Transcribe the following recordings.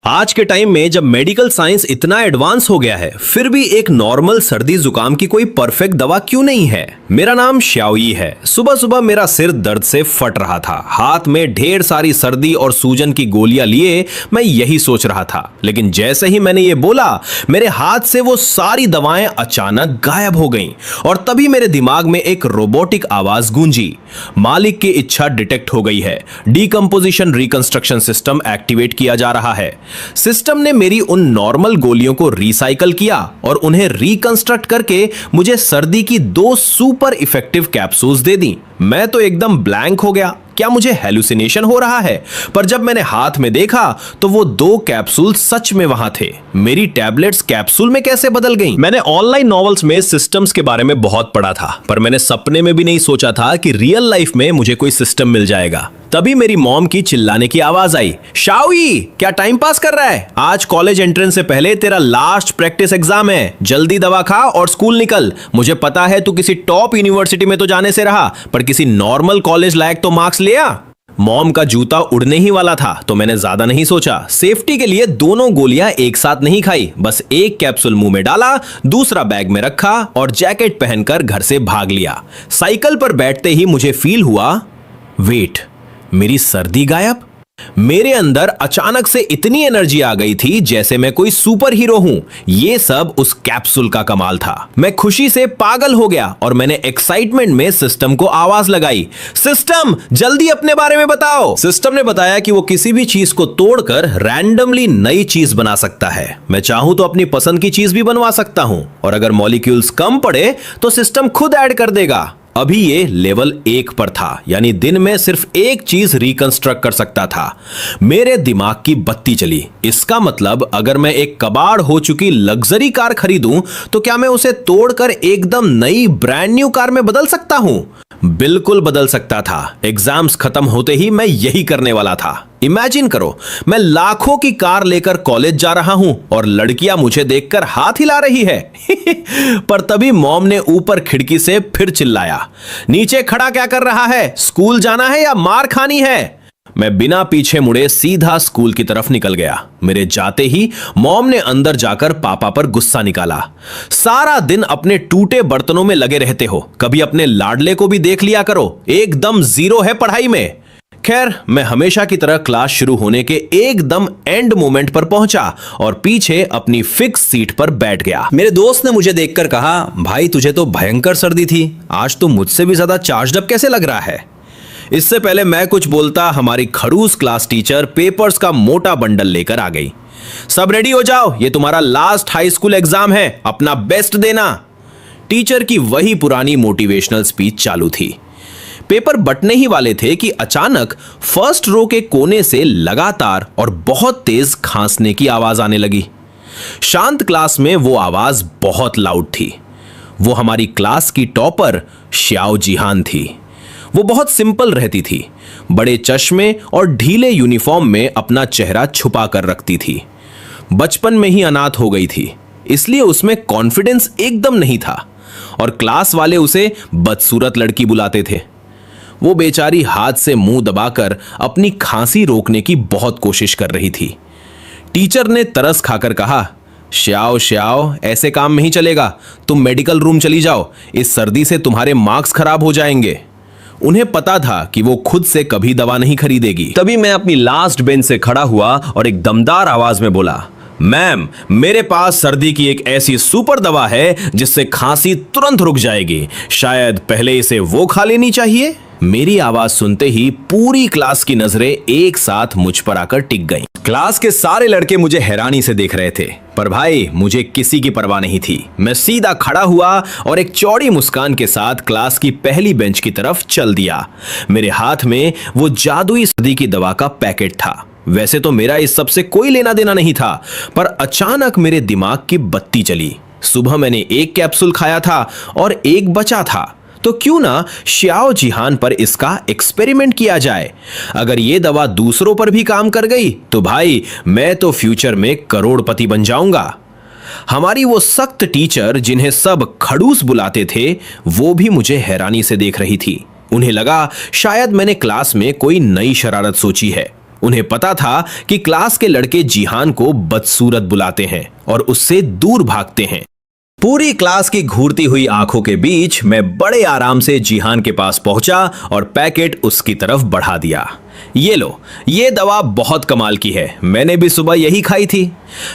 आज के टाइम में जब मेडिकल साइंस इतना एडवांस हो गया है, फिर भी एक नॉर्मल सर्दी जुकाम की कोई परफेक्ट दवा क्यों नहीं है। मेरा नाम श्याओई है। सुबह सुबह मेरा सिर दर्द से फट रहा था। हाथ में ढेर सारी सर्दी और सूजन की गोलियां लिए मैं यही सोच रहा था, लेकिन जैसे ही मैंने ये बोला, मेरे हाथ से वो सारी दवाएं अचानक गायब हो गईं और तभी मेरे दिमाग में एक रोबोटिक आवाज गूंजी। मालिक की इच्छा डिटेक्ट हो गई है। डीकंपोजिशन रिकंस्ट्रक्शन सिस्टम एक्टिवेट किया जा रहा है। सिस्टम ने मेरी उन नॉर्मल गोलियों को रिसाइकल किया और उन्हें रिकंस्ट्रक्ट करके मुझे सर्दी की 2 सुपर इफेक्टिव कैप्सूल्स दे दी। मैं तो एकदम ब्लैंक हो गया। क्या मुझे हेलुसिनेशन हो रहा है? पर जब मैंने हाथ में देखा तो वो 2 कैप्सूल सच में वहां थे। मेरी टैबलेट्स कैप्सूल में कैसे बदल गईं? मैंने ऑनलाइन नॉवेल्स में सिस्टम्स के बारे में बहुत पढ़ा था, पर मैंने सपने में भी नहीं सोचा था कि रियल लाइफ में मुझे कोई सिस्टम मिल जाएगा। तभी मेरी मॉम की चिल्लाने की आवाज आई, शाओई क्या टाइम पास कर रहा है? आज कॉलेज एंट्रेंस से पहले तेरा लास्ट प्रैक्टिस एग्जाम है। जल्दी दवा खा और स्कूल निकल। मुझे पता है तू किसी टॉप यूनिवर्सिटी में तो जाने से रहा, पर किसी नॉर्मल कॉलेज लायक तो मार्क्स ले आ। मॉम का जूता उड़ने ही वाला था, तो मैंने ज्यादा नहीं सोचा। सेफ्टी के लिए दोनों गोलियां एक साथ नहीं खाई, बस एक कैप्सूल मुंह में डाला, दूसरा बैग में रखा और जैकेट पहनकर घर से भाग लिया। साइकिल पर बैठते ही मुझे फील हुआ, वेट, मेरी सर्दी गायब। मेरे अंदर अचानक से इतनी एनर्जी आ गई थी जैसे मैं कोई सुपर हीरो हूं। ये सब उस कैप्सूल का कमाल था। मैं खुशी से पागल हो गया और मैंने एक्साइटमेंट में सिस्टम को आवाज लगाई, सिस्टम जल्दी अपने बारे में बताओ। सिस्टम ने बताया कि वो किसी भी चीज को तोड़कर रैंडमली नई चीज बना सकता है। मैं चाहूं तो अपनी पसंद की चीज भी बनवा सकता हूं, और अगर मॉलिक्यूल्स कम पड़े तो सिस्टम खुद ऐड कर देगा। अभी ये लेवल 1 पर था, यानी दिन में सिर्फ एक चीज रिकंस्ट्रक्ट कर सकता था। मेरे दिमाग की बत्ती चली। इसका मतलब अगर मैं एक कबाड़ हो चुकी लग्जरी कार खरीदूं तो क्या मैं उसे तोड़कर एकदम नई ब्रांड न्यू कार में बदल सकता हूं? बिल्कुल बदल सकता था। एग्जाम्स खत्म होते ही मैं यही करने वाला था। इमेजिन करो, मैं लाखों की कार लेकर कॉलेज जा रहा हूं और लड़कियां मुझे देखकर हाथ हिला रही है। पर तभी मॉम ने ऊपर खिड़की से फिर चिल्लाया, नीचे खड़ा क्या कर रहा है? स्कूल जाना है या मार खानी है? मैं बिना पीछे मुड़े सीधा स्कूल की तरफ निकल गया। मेरे जाते ही मॉम ने अंदर जाकर पापा पर गुस्सा निकाला। सारा दिन अपने टूटे बर्तनों में लगे रहते हो, कभी अपने लाडले को भी देख लिया करो, एकदम जीरो है पढ़ाई में। खैर, मैं हमेशा की तरह क्लास शुरू होने के एकदम एंड मोमेंट पर पहुंचा और पीछे अपनी फिक्स सीट पर बैठ गया। मेरे दोस्त ने मुझे देखकर कहा, भाई तुझे तो भयंकर सर्दी थी, आज तो मुझसे भी ज्यादा चार्ज्ड अप कैसे लग रहा है? इससे पहले मैं कुछ बोलता, हमारी खड़ूस क्लास टीचर पेपर्स का मोटा बंडल लेकर आ गई। सब रेडी हो जाओ, ये तुम्हारा लास्ट हाई स्कूल एग्जाम है, अपना बेस्ट देना। टीचर की वही पुरानी मोटिवेशनल स्पीच चालू थी। पेपर बटने ही वाले थे कि अचानक फर्स्ट रो के कोने से लगातार और बहुत तेज खांसने की आवाज आने लगी। शांत क्लास में वो आवाज बहुत लाउड थी। वो हमारी क्लास की टॉपर श्याओ जिहान थी। वो बहुत सिंपल रहती थी, बड़े चश्मे और ढीले यूनिफॉर्म में अपना चेहरा छुपा कर रखती थी। बचपन में ही अनाथ हो गई थी, इसलिए उसमें कॉन्फिडेंस एकदम नहीं था और क्लास वाले उसे बदसूरत लड़की बुलाते थे। वो बेचारी हाथ से मुंह दबाकर अपनी खांसी रोकने की बहुत कोशिश कर रही थी। टीचर ने तरस खाकर कहा, श्याओ श्याओ, ऐसे काम नहीं चलेगा, तुम मेडिकल रूम चली जाओ, इस सर्दी से तुम्हारे मार्क्स खराब हो जाएंगे। उन्हें पता था कि वो खुद से कभी दवा नहीं खरीदेगी। तभी मैं अपनी लास्ट बेंच से खड़ा हुआ और एक दमदार आवाज में बोला, मैम, मेरे पास सर्दी की एक ऐसी सुपर दवा है जिससे खांसी तुरंत रुक जाएगी। शायद पहले इसे वो खा लेनी चाहिए। मेरी आवाज सुनते ही पूरी क्लास की नजरें एक साथ मुझ पर आकर टिक गईं। क्लास के सारे लड़के मुझे हैरानी से देख रहे थे, पर भाई मुझे किसी की परवाह नहीं थी। मैं सीधा खड़ा हुआ और एक चौड़ी मुस्कान के साथ क्लास की पहली बेंच की तरफ चल दिया। मेरे हाथ में वो जादुई सर्दी की दवा का पैकेट था। वैसे तो मेरा इस सब से कोई लेना देना नहीं था, पर अचानक मेरे दिमाग की बत्ती चली। सुबह मैंने एक कैप्सूल खाया था और एक बचा था, तो क्यों ना श्याओ जिहान पर इसका एक्सपेरिमेंट किया जाए। अगर ये दवा दूसरों पर भी काम कर गई तो भाई मैं तो फ्यूचर में करोड़पति बन जाऊंगा। हमारी वो सख्त टीचर जिन्हें सब खड़ूस बुलाते थे, वो भी मुझे हैरानी से देख रही थी। उन्हें लगा शायद मैंने क्लास में कोई नई शरारत सोची है। उन्हें पता था कि क्लास के लड़के जिहान को बदसूरत बुलाते हैं और उससे दूर भागते हैं। पूरी क्लास की घूरती हुई आंखों के बीच मैं बड़े आराम से जिहान के पास पहुंचा और पैकेट उसकी तरफ बढ़ा दिया। ये लो, ये दवा बहुत कमाल की है, मैंने भी सुबह यही खाई थी।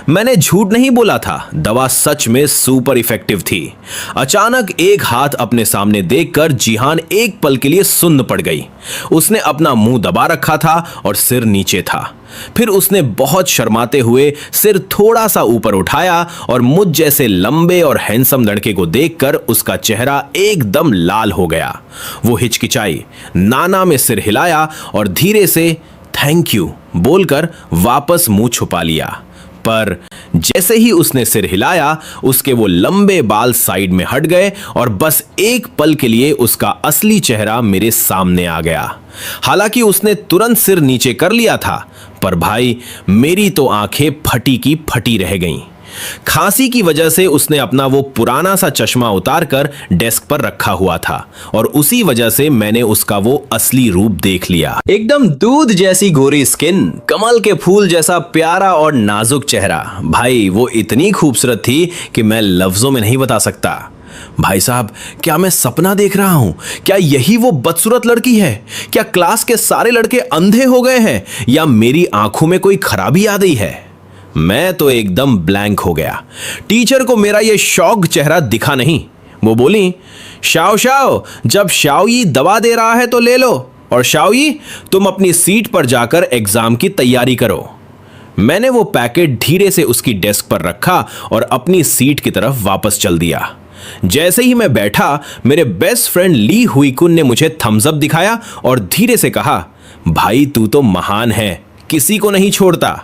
मैंने झूठ नहीं बोला था, दवा सच में सुपर इफेक्टिव थी। अचानक एक हाथ अपने सामने देखकर जिहान एक पल के लिए सुन्न पड़ गई। उसने अपना मुंह दबा रखा था और सिर नीचे था। फिर उसने बहुत शर्माते हुए सिर थोड़ा सा ऊपर उठाया और मुझ जैसे लंबे और हैंडसम लड़के को देखकर उसका चेहरा एकदम लाल हो गया। वो हिचकिचाई, नाना में सिर हिलाया और धीरे से थैंक यू बोलकर वापस मुंह छुपा लिया। पर जैसे ही उसने सिर हिलाया, उसके वो लंबे बाल साइड में हट गए और बस एक पल के लिए उसका असली चेहरा मेरे सामने आ गया। हालांकि उसने तुरंत सिर नीचे कर लिया था, पर भाई मेरी तो आंखें फटी की फटी रह गईं। खांसी की वजह से उसने अपना वो पुराना सा चश्मा उतारकर डेस्क पर रखा हुआ था और उसी वजह से मैंने उसका वो असली रूप देख लिया। एकदम दूध जैसी गोरी स्किन, कमल के फूल जैसा प्यारा और नाजुक चेहरा। भाई वो इतनी खूबसूरत थी कि मैं लफ्जों में नहीं बता सकता। भाई साहब, क्या मैं सपना देख रहा हूं? क्या यही वो बदसूरत लड़की है? क्या क्लास के सारे लड़के अंधे हो गए हैं या मेरी आंखों में कोई खराबी आ गई है? मैं तो एकदम ब्लैंक हो गया। टीचर को मेरा ये शौक चेहरा दिखा नहीं। वो बोली, शाओ शाओ, जब शाओई दवा दे रहा है तो ले लो, और शाओई तुम अपनी सीट पर जाकर एग्जाम की तैयारी करो। मैंने वो पैकेट धीरे से उसकी डेस्क पर रखा और अपनी सीट की तरफ वापस चल दिया। जैसे ही मैं बैठा, मेरे बेस्ट फ्रेंड ली हुई कुन ने मुझे थम्स अप दिखाया और धीरे से कहा, भाई तू तो महान है, किसी को नहीं छोड़ता।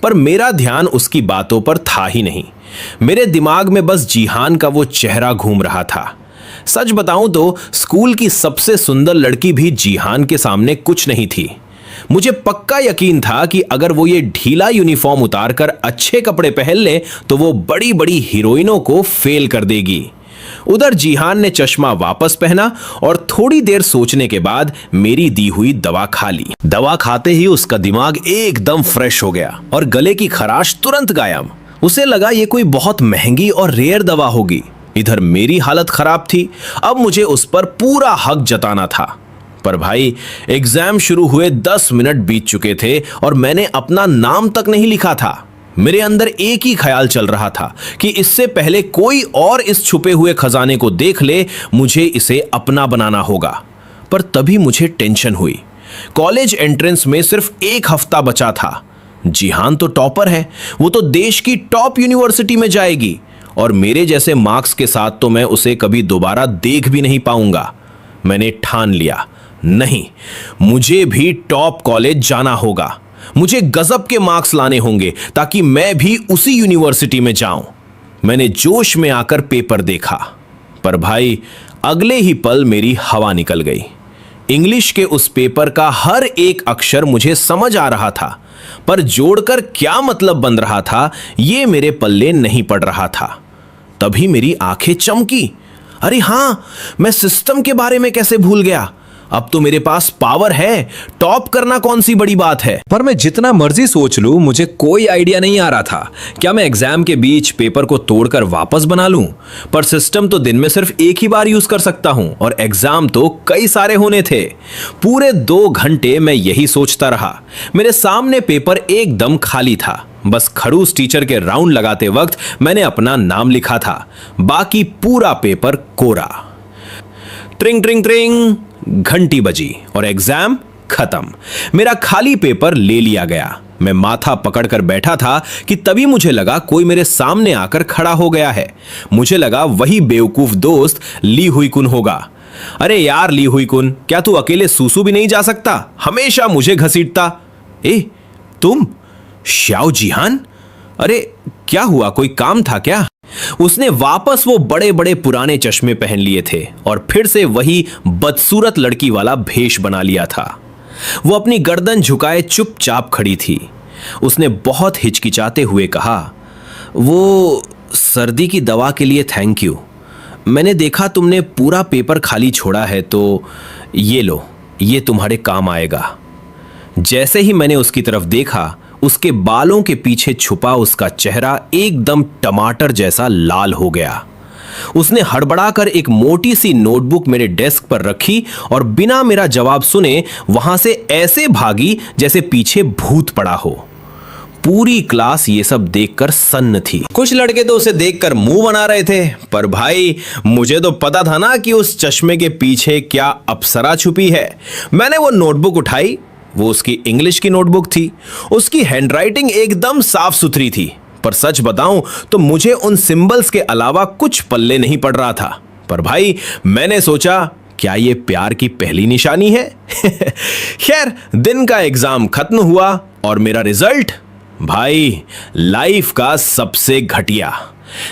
पर मेरा ध्यान उसकी बातों पर था ही नहीं। मेरे दिमाग में बस जिहान का वो चेहरा घूम रहा था। सच बताऊं तो स्कूल की सबसे सुंदर लड़की भी जिहान के सामने कुछ नहीं थी। मुझे पक्का यकीन था कि अगर वो ये ढीला यूनिफॉर्म उतारकर अच्छे कपड़े पहन ले तो वो बड़ी बड़ी हीरोइनों को फेल कर देगी। उधर जिहान ने चश्मा वापस पहना और थोड़ी देर सोचने के बाद मेरी दी हुई दवा खा ली। दवा खाते ही उसका दिमाग एकदम फ्रेश हो गया और गले की खराश तुरंत गायब। उसे लगा ये कोई बहुत महंगी और रेयर दवा होगी। इधर मेरी हालत खराब थी, अब मुझे उस पर पूरा हक जताना था। पर भाई एग्जाम शुरू हुए 10 मिनट बीत चुके थे और मैंने अपना नाम तक नहीं लिखा था। मेरे अंदर एक ही ख्याल चल रहा था कि इससे पहले कोई और इस छुपे हुए खजाने को देख ले, मुझे इसे अपना बनाना होगा। पर तभी मुझे टेंशन हुई। कॉलेज एंट्रेंस में सिर्फ 1 हफ्ता बचा था। जिहान तो टॉपर है, वो तो देश की टॉप यूनिवर्सिटी में जाएगी और मेरे जैसे मार्क्स के साथ तो मैं उसे कभी दोबारा देख भी नहीं पाऊंगा। मैंने ठान लिया, नहीं, मुझे भी टॉप कॉलेज जाना होगा। मुझे गजब के मार्क्स लाने होंगे ताकि मैं भी उसी यूनिवर्सिटी में जाऊं। मैंने जोश में आकर पेपर देखा, पर भाई अगले ही पल मेरी हवा निकल गई। इंग्लिश के उस पेपर का हर एक अक्षर मुझे समझ आ रहा था, पर जोड़कर क्या मतलब बन रहा था ये मेरे पल्ले नहीं पड़ रहा था। तभी मेरी आंखें चमकी। अरे हां, मैं सिस्टम के बारे में कैसे भूल गया? अब तो मेरे पास पावर है, टॉप करना कौन सी बड़ी बात है। पर मैं जितना मर्जी सोच लूं, मुझे कोई आइडिया नहीं आ रहा था। क्या मैं एग्जाम के बीच पेपर को तोड़कर वापस बना लूं? पर सिस्टम तो दिन में सिर्फ एक ही बार यूज कर सकता हूं और एग्जाम तो कई सारे होने थे। पूरे 2 घंटे मैं यही सोचता रहा। मेरे सामने पेपर एकदम खाली था। बस खड़ूस टीचर के राउंड लगाते वक्त मैंने अपना नाम लिखा था, बाकी पूरा पेपर कोरा। ट्रिंग ट्रिंग ट्रिंग, घंटी बजी और एग्जाम खत्म। मेरा खाली पेपर ले लिया गया। मैं माथा पकड़कर बैठा था कि तभी मुझे लगा कोई मेरे सामने आकर खड़ा हो गया है। मुझे लगा वही बेवकूफ दोस्त ली हुई कुन होगा। अरे यार ली हुई कुन, क्या तू अकेले सूसू भी नहीं जा सकता? हमेशा मुझे घसीटता। ए तुम श्याओ जिहान? अरे क्या हुआ, कोई काम था क्या? उसने वापस वो बड़े बड़े पुराने चश्मे पहन लिए थे और फिर से वही बदसूरत लड़की वाला भेष बना लिया था। वो अपनी गर्दन झुकाए चुपचाप खड़ी थी। उसने बहुत हिचकिचाते हुए कहा, वो सर्दी की दवा के लिए थैंक यू। मैंने देखा तुमने पूरा पेपर खाली छोड़ा है तो ये लो, ये तुम्हारे काम आएगा। जैसे ही मैंने उसकी तरफ देखा, उसके बालों के पीछे छुपा उसका चेहरा एकदम टमाटर जैसा लाल हो गया। उसने हड़बड़ाकर एक मोटी सी नोटबुक मेरे डेस्क पर रखी और बिना मेरा जवाब सुने वहां से ऐसे भागी जैसे पीछे भूत पड़ा हो। पूरी क्लास ये सब देखकर सन्न थी। कुछ लड़के तो उसे देखकर मुंह बना रहे थे, पर भाई मुझे तो पता था ना कि उस चश्मे के पीछे क्या अप्सरा छुपी है। मैंने वो नोटबुक उठाई। वो उसकी इंग्लिश की नोटबुक थी। उसकी हैंडराइटिंग एकदम साफ सुथरी थी, पर सच बताऊं तो मुझे उन सिंबल्स के अलावा कुछ पल्ले नहीं पड़ रहा था। पर भाई मैंने सोचा, क्या ये प्यार की पहली निशानी है? खैर, दिन का एग्जाम खत्म हुआ और मेरा रिजल्ट, भाई लाइफ का सबसे घटिया।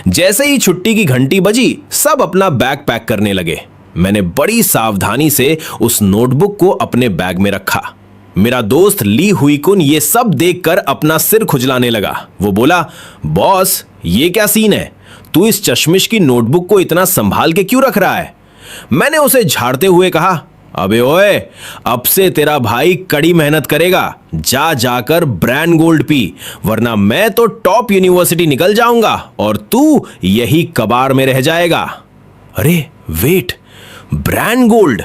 जैसे ही छुट्टी की घंटी बजी, सब अपना बैग पैक करने लगे। मैंने बड़ी सावधानी से उस नोटबुक को अपने बैग में रखा। मेरा दोस्त ली हुई कुन ये सब देखकर अपना सिर खुजलाने लगा। वो बोला, बॉस ये क्या सीन है? तू इस चश्मिश की नोटबुक को इतना संभाल के क्यों रख रहा है? मैंने उसे झाड़ते हुए कहा, अबे ओए, अब से तेरा भाई कड़ी मेहनत करेगा। जा जाकर ब्रांड गोल्ड पी, वरना मैं तो टॉप यूनिवर्सिटी निकल जाऊंगा और तू यही कबाड़ में रह जाएगा। अरे वेट, ब्रांड गोल्ड,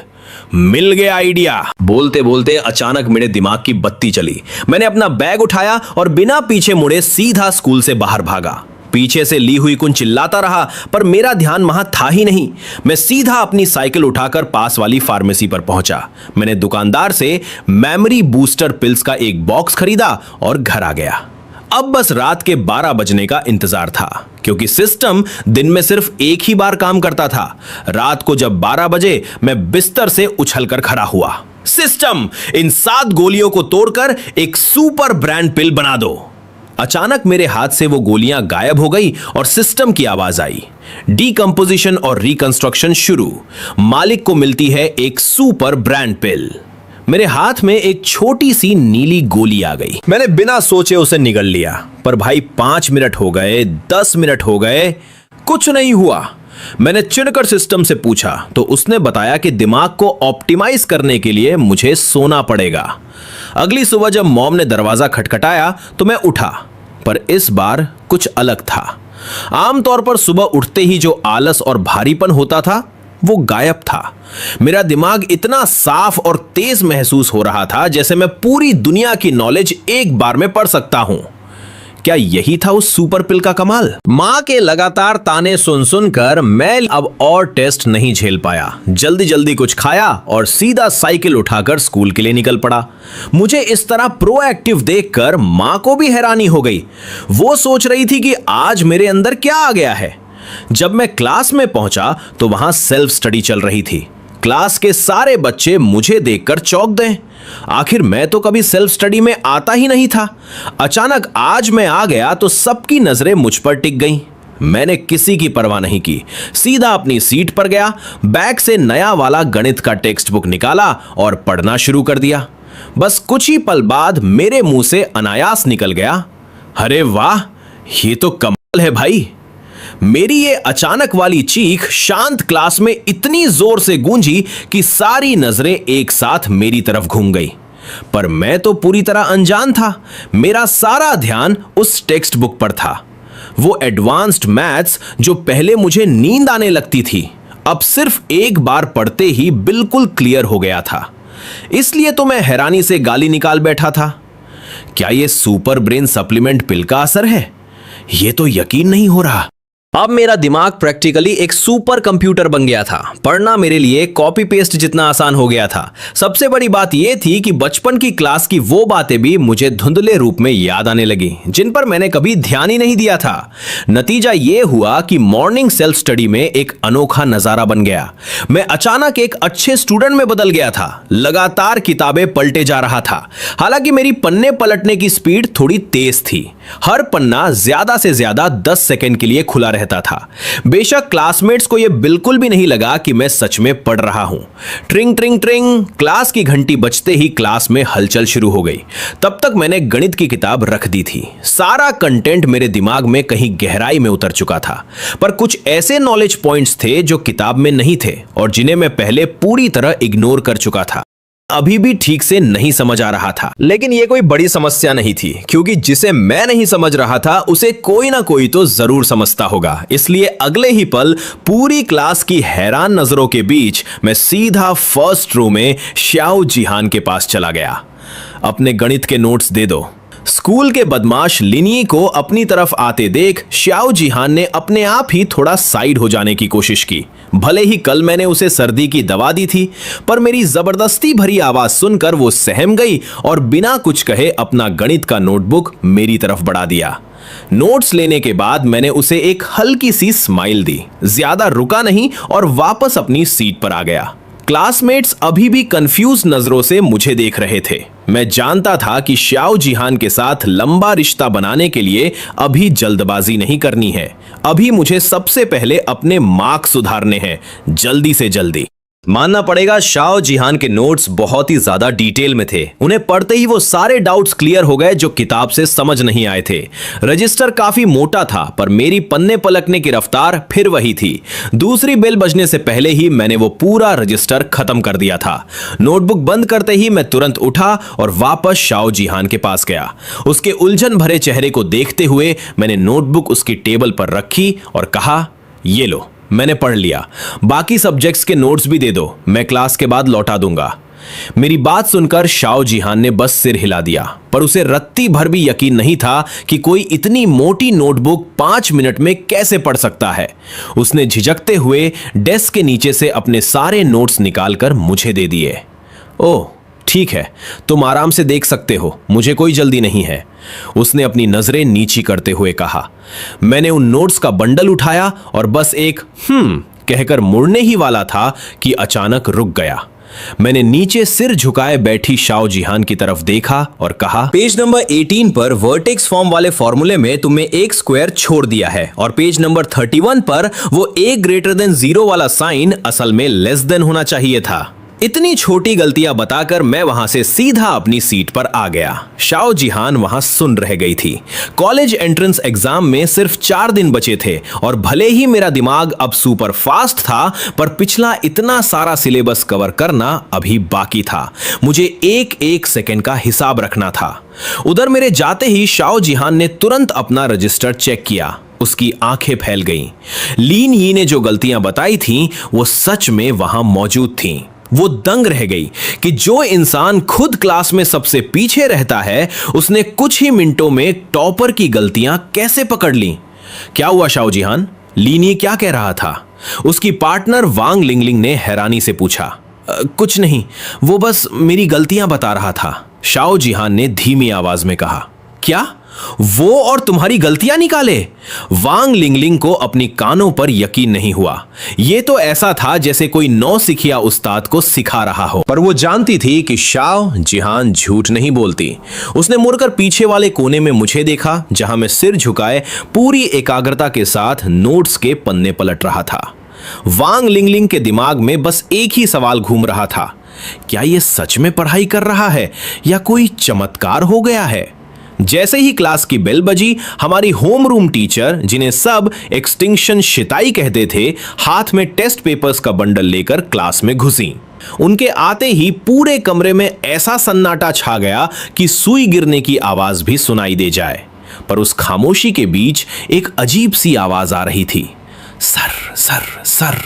मिल गया आइडिया। बोलते बोलते अचानक मेरे दिमाग की बत्ती चली। मैंने अपना बैग उठाया और बिना पीछे मुड़े सीधा स्कूल से बाहर भागा। पीछे से ली हुई कुन चिल्लाता रहा, पर मेरा ध्यान वहां था ही नहीं। मैं सीधा अपनी साइकिल उठाकर पास वाली फार्मेसी पर पहुंचा। मैंने दुकानदार से मेमोरी बूस्टर पिल्स का एक बॉक्स खरीदा और घर आ गया। अब बस रात के 12 बजने का इंतजार था, क्योंकि सिस्टम दिन में सिर्फ एक ही बार काम करता था। रात को जब 12 बजे, मैं बिस्तर से उछलकर खड़ा हुआ। सिस्टम, इन 7 गोलियों को तोड़कर एक सुपर ब्रांड पिल बना दो। अचानक मेरे हाथ से वो गोलियां गायब हो गई और सिस्टम की आवाज आई। डीकंपोजिशन और रिकंस्ट्रक्शन शुरू। मालिक को मिलती है एक सुपर ब्रांड पिल। मेरे हाथ में एक छोटी सी नीली गोली आ गई। मैंने बिना सोचे उसे निगल लिया। पर भाई 5 मिनट हो गए, 10 मिनट हो गए, कुछ नहीं हुआ। मैंने चिढ़कर सिस्टम से पूछा तो उसने बताया कि दिमाग को ऑप्टिमाइज करने के लिए मुझे सोना पड़ेगा। अगली सुबह जब मॉम ने दरवाजा खटखटाया तो मैं उठा, पर इस बार कुछ अलग था। आमतौर पर सुबह उठते ही जो आलस और भारीपन होता था वो गायब था। मेरा दिमाग इतना साफ और तेज महसूस हो रहा था जैसे मैं पूरी दुनिया की नॉलेज एक बार में पढ़ सकता हूं। क्या यही था उस सुपर पिल का कमाल? मां के लगातार ताने सुन सुनकर मैं अब और टेस्ट नहीं झेल पाया। जल्दी जल्दी कुछ खाया और सीधा साइकिल उठाकर स्कूल के लिए निकल पड़ा। मुझे इस तरह प्रोएक्टिव देखकर मां को भी हैरानी हो गई। वो सोच रही थी कि आज मेरे अंदर क्या आ गया है। जब मैं क्लास में पहुंचा तो वहां सेल्फ स्टडी चल रही थी। क्लास के सारे बच्चे मुझे देखकर चौंक गए। आखिर मैं तो कभी सेल्फ स्टडी में आता ही नहीं था। अचानक आज मैं आ गया तो सबकी नजरें मुझ पर टिक गईं। मैंने किसी की परवाह नहीं की, सीधा अपनी सीट पर गया, बैग से नया वाला गणित का टेक्स्ट बुक निकाला और पढ़ना शुरू कर दिया। बस कुछ ही पल बाद मेरे मुंह से अनायास निकल गया, अरे वाह, ये तो कमाल है भाई। मेरी ये अचानक वाली चीख शांत क्लास में इतनी जोर से गूंजी कि सारी नजरें एक साथ मेरी तरफ घूम गई। पर मैं तो पूरी तरह अनजान था। मेरा सारा ध्यान उस टेक्स्ट बुक पर था। वो एडवांस्ड मैथ्स जो पहले मुझे नींद आने लगती थी, अब सिर्फ एक बार पढ़ते ही बिल्कुल क्लियर हो गया था। इसलिए तो मैं हैरानी से गाली निकाल बैठा था। क्या ये सुपर ब्रेन सप्लीमेंट पिल का असर है? ये तो यकीन नहीं हो रहा। अब मेरा दिमाग प्रैक्टिकली एक सुपर कंप्यूटर बन गया था। पढ़ना मेरे लिए कॉपी पेस्ट जितना आसान हो गया था। सबसे बड़ी बात यह थी कि बचपन की क्लास की वो बातें भी मुझे धुंधले रूप में याद आने लगी, जिन पर मैंने कभी ध्यान ही नहीं दिया था। नतीजा यह हुआ कि मॉर्निंग सेल्फ स्टडी में एक अनोखा नजारा बन गया। मैं अचानक एक अच्छे स्टूडेंट में बदल गया था। लगातार किताबें पलटे जा रहा था। हालांकि मेरी पन्ने पलटने की स्पीड थोड़ी तेज थी। हर पन्ना ज्यादा से ज्यादा 10 सेकंड के लिए खुला रहता था। बेशक क्लासमेट्स को यह बिल्कुल भी नहीं लगा कि मैं सच में पढ़ रहा हूं। ट्रिंग ट्रिंग ट्रिंग, क्लास की घंटी बजते ही क्लास में हलचल शुरू हो गई। तब तक मैंने गणित की किताब रख दी थी। सारा कंटेंट मेरे दिमाग में कहीं गहराई में उतर चुका था, पर कुछ ऐसे नॉलेज पॉइंट्स थे जो किताब में नहीं थे और जिन्हें मैं पहले पूरी तरह इग्नोर कर चुका था। अभी भी ठीक से नहीं समझ आ रहा था, लेकिन ये कोई बड़ी समस्या नहीं थी क्योंकि जिसे मैं नहीं समझ रहा था उसे कोई ना कोई तो जरूर समझता होगा। इसलिए अगले ही पल पूरी क्लास की हैरान नजरों के बीच मैं सीधा फर्स्ट रो में श्याओ जिहान के पास चला गया। अपने गणित के नोट्स दे दो। स्कूल के बदमाश लिनी को अपनी तरफ आते देख श्याओ जिहान ने अपने आप ही थोड़ा साइड हो जाने की कोशिश की। भले ही कल मैंने उसे सर्दी की दवा दी थी, पर मेरी जबरदस्ती भरी आवाज सुनकर वो सहम गई और बिना कुछ कहे अपना गणित का नोटबुक मेरी तरफ बढ़ा दिया। नोट्स लेने के बाद मैंने उसे एक हल्की सी स्माइल दी, ज्यादा रुका नहीं और वापस अपनी सीट पर आ गया। क्लासमेट्स अभी भी कंफ्यूज नजरों से मुझे देख रहे थे। मैं जानता था कि श्याओ जिहान के साथ लंबा रिश्ता बनाने के लिए अभी जल्दबाजी नहीं करनी है। अभी मुझे सबसे पहले अपने मार्क्स सुधारने हैं, जल्दी से जल्दी। मानना पड़ेगा श्याओ जिहान के नोट्स बहुत ही ज्यादा डिटेल में थे। उन्हें पढ़ते ही वो सारे डाउट्स क्लियर हो गए जो किताब से समझ नहीं आए थे। रजिस्टर काफी मोटा था, पर मेरी पन्ने पलटने की रफ्तार फिर वही थी। दूसरी बेल बजने से पहले ही मैंने वो पूरा रजिस्टर खत्म कर दिया था। नोटबुक बंद करते ही मैं तुरंत उठा और वापस श्याओ जिहान के पास गया। उसके उलझन भरे चेहरे को देखते हुए मैंने नोटबुक उसकी टेबल पर रखी और कहा, ये लो, मैंने पढ़ लिया। बाकी सब्जेक्ट्स के नोट्स भी दे दो, मैं क्लास के बाद लौटा दूंगा। मेरी बात सुनकर श्याओ जिहान ने बस सिर हिला दिया, पर उसे रत्ती भर भी यकीन नहीं था कि कोई इतनी मोटी नोटबुक 5 मिनट में कैसे पढ़ सकता है। उसने झिझकते हुए डेस्क के नीचे से अपने सारे नोट्स निकालकर मुझे दे दिए। ओह ठीक है, तुम आराम से देख सकते हो, मुझे कोई जल्दी नहीं है, उसने अपनी नजरें नीची करते हुए कहा। मैंने उन नोट्स का बंडल उठाया और बस एक कहकर मुड़ने ही वाला था कि अचानक रुक गया। मैंने नीचे सिर झुकाए बैठी श्याओ जिहान की तरफ देखा और कहा, पेज नंबर 18 पर वर्टेक्स फॉर्म वाले फॉर्मूले में तुमने एक स्क्वायर छोड़ दिया है और पेज नंबर 31 पर वो a ग्रेटर देन 0 वाला साइन असल में लेस देन होना चाहिए था। इतनी छोटी गलतियां बताकर मैं वहां से सीधा अपनी सीट पर आ गया। श्याओ जिहान वहां सुन रह गई थी। कॉलेज एंट्रेंस एग्जाम में सिर्फ 4 दिन बचे थे और भले ही मेरा दिमाग अब सुपर फास्ट था, पर पिछला इतना सारा सिलेबस कवर करना अभी बाकी था। मुझे एक एक सेकंड का हिसाब रखना था। उधर मेरे जाते ही श्याओ जिहान ने तुरंत अपना रजिस्टर चेक किया। उसकी आंखें फैल गईं। लीन ही ने जो गलतियां बताई थीं, वो सच में वहां मौजूद थीं। वो दंग रह गई कि जो इंसान खुद क्लास में सबसे पीछे रहता है, उसने कुछ ही मिनटों में टॉपर की गलतियां कैसे पकड़ ली। क्या हुआ श्याओ जिहान? लीनी क्या कह रहा था? उसकी पार्टनर वांग लिंगलिंग ने हैरानी से पूछा। कुछ नहीं, वो बस मेरी गलतियां बता रहा था, श्याओ जिहान ने धीमी आवाज में कहा। क्या? वो और तुम्हारी गलतियां निकाले? वांग लिंगलिंग को अपनी कानों पर यकीन नहीं हुआ। यह तो ऐसा था जैसे कोई नौसिखिया उस्ताद को सिखा रहा हो, पर वो जानती थी कि श्याओ जिहान झूठ नहीं बोलती। उसने मुड़कर पीछे वाले कोने में मुझे देखा, जहां मैं सिर झुकाए पूरी एकाग्रता के साथ नोट्स के पन्ने पलट रहा था। वांग लिंगलिंग के दिमाग में बस एक ही सवाल घूम रहा था, क्या यह सच में पढ़ाई कर रहा है या कोई चमत्कार हो गया है? जैसे ही क्लास की बेल बजी, हमारी होम रूम टीचर, जिन्हें सब एक्सटिंक्शन शिताई कहते थे, हाथ में टेस्ट पेपर्स का बंडल लेकर क्लास में घुसी। उनके आते ही पूरे कमरे में ऐसा सन्नाटा छा गया कि सुई गिरने की आवाज भी सुनाई दे जाए। पर उस खामोशी के बीच एक अजीब सी आवाज आ रही थी, सर सर सर।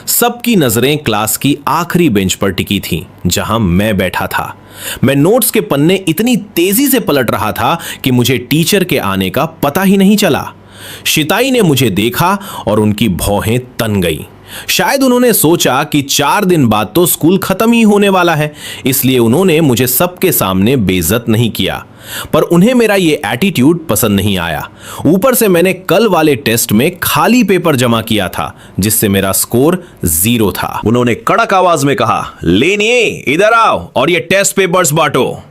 सबकी नजरें क्लास की आखिरी बेंच पर टिकी थीं, जहां मैं बैठा था। मैं नोट्स के पन्ने इतनी तेजी से पलट रहा था कि मुझे टीचर के आने का पता ही नहीं चला। शिताई ने मुझे देखा और उनकी भौहें तन गईं। शायद उन्होंने सोचा कि 4 दिन बाद तो स्कूल खत्म ही होने वाला है, इसलिए उन्होंने मुझे सबके सामने बेइज्जत नहीं किया। पर उन्हें मेरा ये एटीट्यूड पसंद नहीं आया। ऊपर से मैंने कल वाले टेस्ट में खाली पेपर जमा किया था, जिससे मेरा स्कोर 0 था। उन्होंने कड़क आवाज में कहा, लेनिए इधर आओ और ये टेस्ट पेपर्स बांटो।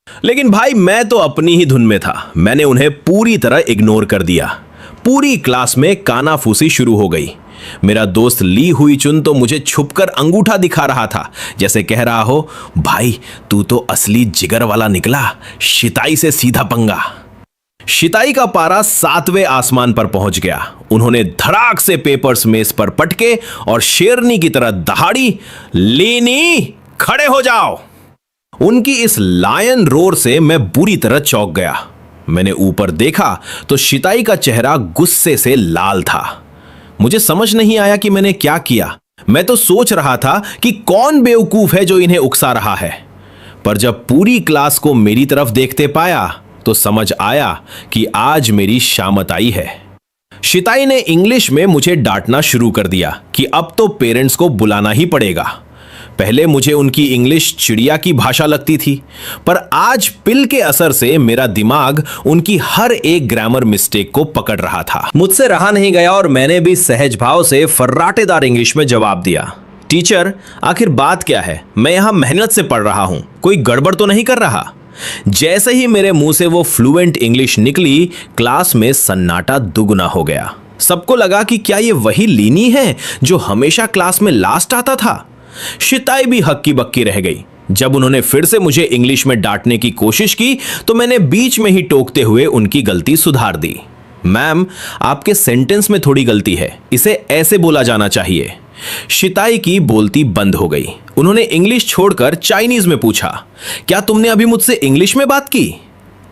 लेकिन भाई मैं तो अपनी ही धुन में था। मैंने उन्हें पूरी तरह इग्नोर कर दिया। पूरी क्लास में कानाफूसी शुरू हो गई। मेरा दोस्त ली हुई चुन तो मुझे छुपकर अंगूठा दिखा रहा था, जैसे कह रहा हो, भाई तू तो असली जिगर वाला निकला, शिताई से सीधा पंगा। शिताई का पारा 7वें आसमान पर पहुंच गया। उन्होंने धड़ाक से पेपर्स मेज पर पटके और शेरनी की तरह दहाड़ी, लेनी खड़े हो जाओ। उनकी इस लायन रोर से मैं बुरी तरह चौंक गया। मैंने ऊपर देखा तो शिताई का चेहरा गुस्से से लाल था। मुझे समझ नहीं आया कि मैंने क्या किया। मैं तो सोच रहा था कि कौन बेवकूफ है जो इन्हें उकसा रहा है, पर जब पूरी क्लास को मेरी तरफ देखते पाया तो समझ आया कि आज मेरी शामत आई है। शिताई ने इंग्लिश में मुझे डांटना शुरू कर दिया कि अब तो पेरेंट्स को बुलाना ही पड़ेगा। पहले मुझे उनकी इंग्लिश चिड़िया की भाषा लगती थी, पर आज पिल के असर से मेरा दिमाग उनकी हर एक ग्रामर मिस्टेक को पकड़ रहा था। मुझसे रहा नहीं गया और मैंने भी सहज भाव से फर्राटेदार इंग्लिश में जवाब दिया, टीचर आखिर बात क्या है? मैं यहां मेहनत से पढ़ रहा हूं, कोई गड़बड़ तो नहीं कर रहा। जैसे ही मेरे मुंह से वो फ्लुएंट इंग्लिश निकली, क्लास में सन्नाटा दुगना हो गया। सबको लगा कि क्या ये वही लीनी है जो हमेशा क्लास में लास्ट आता था। शिताई भी हक्की बक्की रह गई। जब उन्होंने फिर से मुझे इंग्लिश में डांटने की कोशिश की तो मैंने बीच में ही टोकते हुए उनकी गलती सुधार दी। मैम, आपके सेंटेंस में थोड़ी गलती है, इसे ऐसे बोला जाना चाहिए। शिताई की बोलती बंद हो गई। उन्होंने इंग्लिश छोड़कर चाइनीज में पूछा, क्या तुमने अभी मुझसे इंग्लिश में बात की?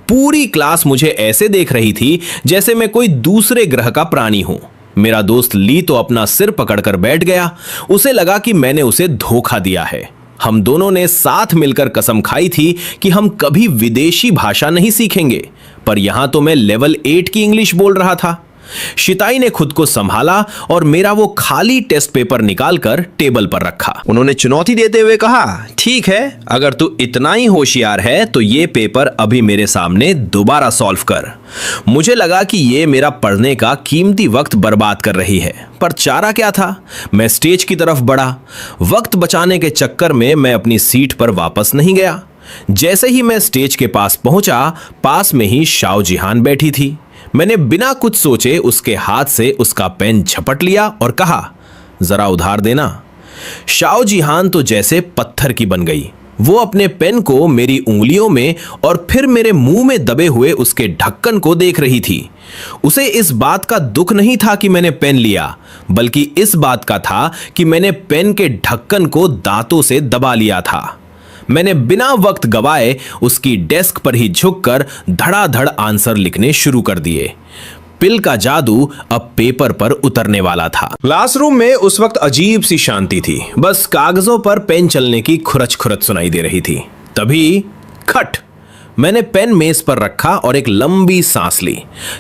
पूरी क्लास मुझे ऐसे देख रही थी जैसे मैं कोई दूसरे ग्रह का प्राणी हूं। मेरा दोस्त ली तो अपना सिर पकड़कर बैठ गया। उसे लगा कि मैंने उसे धोखा दिया है। हम दोनों ने साथ मिलकर कसम खाई थी कि हम कभी विदेशी भाषा नहीं सीखेंगे, पर यहां तो मैं लेवल 8 की इंग्लिश बोल रहा था। शिताई ने खुद को संभाला और मेरा वो खाली टेस्ट पेपर निकालकर टेबल पर रखा। उन्होंने चुनौती देते हुए कहा, ठीक है, अगर तू इतना ही होशियार है तो ये पेपर अभी मेरे सामने दोबारा सॉल्व कर। मुझे लगा कि ये मेरा पढ़ने का कीमती वक्त बर्बाद कर रही है, पर चारा क्या था। मैं स्टेज की तरफ बढ़ा। वक्त बचाने के चक्कर में मैं अपनी सीट पर वापस नहीं गया। जैसे ही मैं स्टेज के पास पहुंचा, पास में ही शाओ जिहान बैठी थी। मैंने बिना कुछ सोचे उसके हाथ से उसका पेन झपट लिया और कहा, जरा उधार देना। शाओ जिहान तो जैसे पत्थर की बन गई। वो अपने पेन को मेरी उंगलियों में और फिर मेरे मुंह में दबे हुए उसके ढक्कन को देख रही थी। उसे इस बात का दुख नहीं था कि मैंने पेन लिया, बल्कि इस बात का था कि मैंने पेन के ढक्कन को दांतों से दबा लिया था। मैंने बिना वक्त गवाए उसकी डेस्क पर ही झुककर धड़ाधड़ आंसर लिखने शुरू कर दिए। पिल का जादू अब पेपर पर उतरने वाला था। क्लासरूम में उस वक्त अजीब सी शांति थी। बस कागजों पर पेन चलने की खुरच खुरच सुनाई दे रही थी। तभी खट, मैंने पेन मेज पर रखा और एक लंबी सांस ली।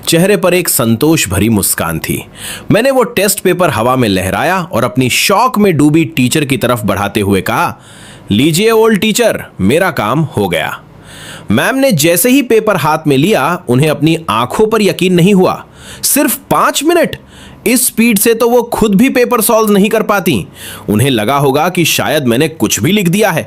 चेहरे पर एक संतोष भरी मुस्कान थी। मैंने वो टेस्ट पेपर हवा में लहराया और अपनी शौक में डूबी टीचर की तरफ बढ़ाते हुए कहा, लीजिए ओल्ड टीचर, मेरा काम हो गया। मैम ने जैसे ही पेपर हाथ में लिया, उन्हें अपनी आंखों पर यकीन नहीं हुआ। सिर्फ 5 मिनट! इस स्पीड से तो वो खुद भी पेपर सॉल्व नहीं कर पाती। उन्हें लगा होगा कि शायद मैंने कुछ भी लिख दिया है,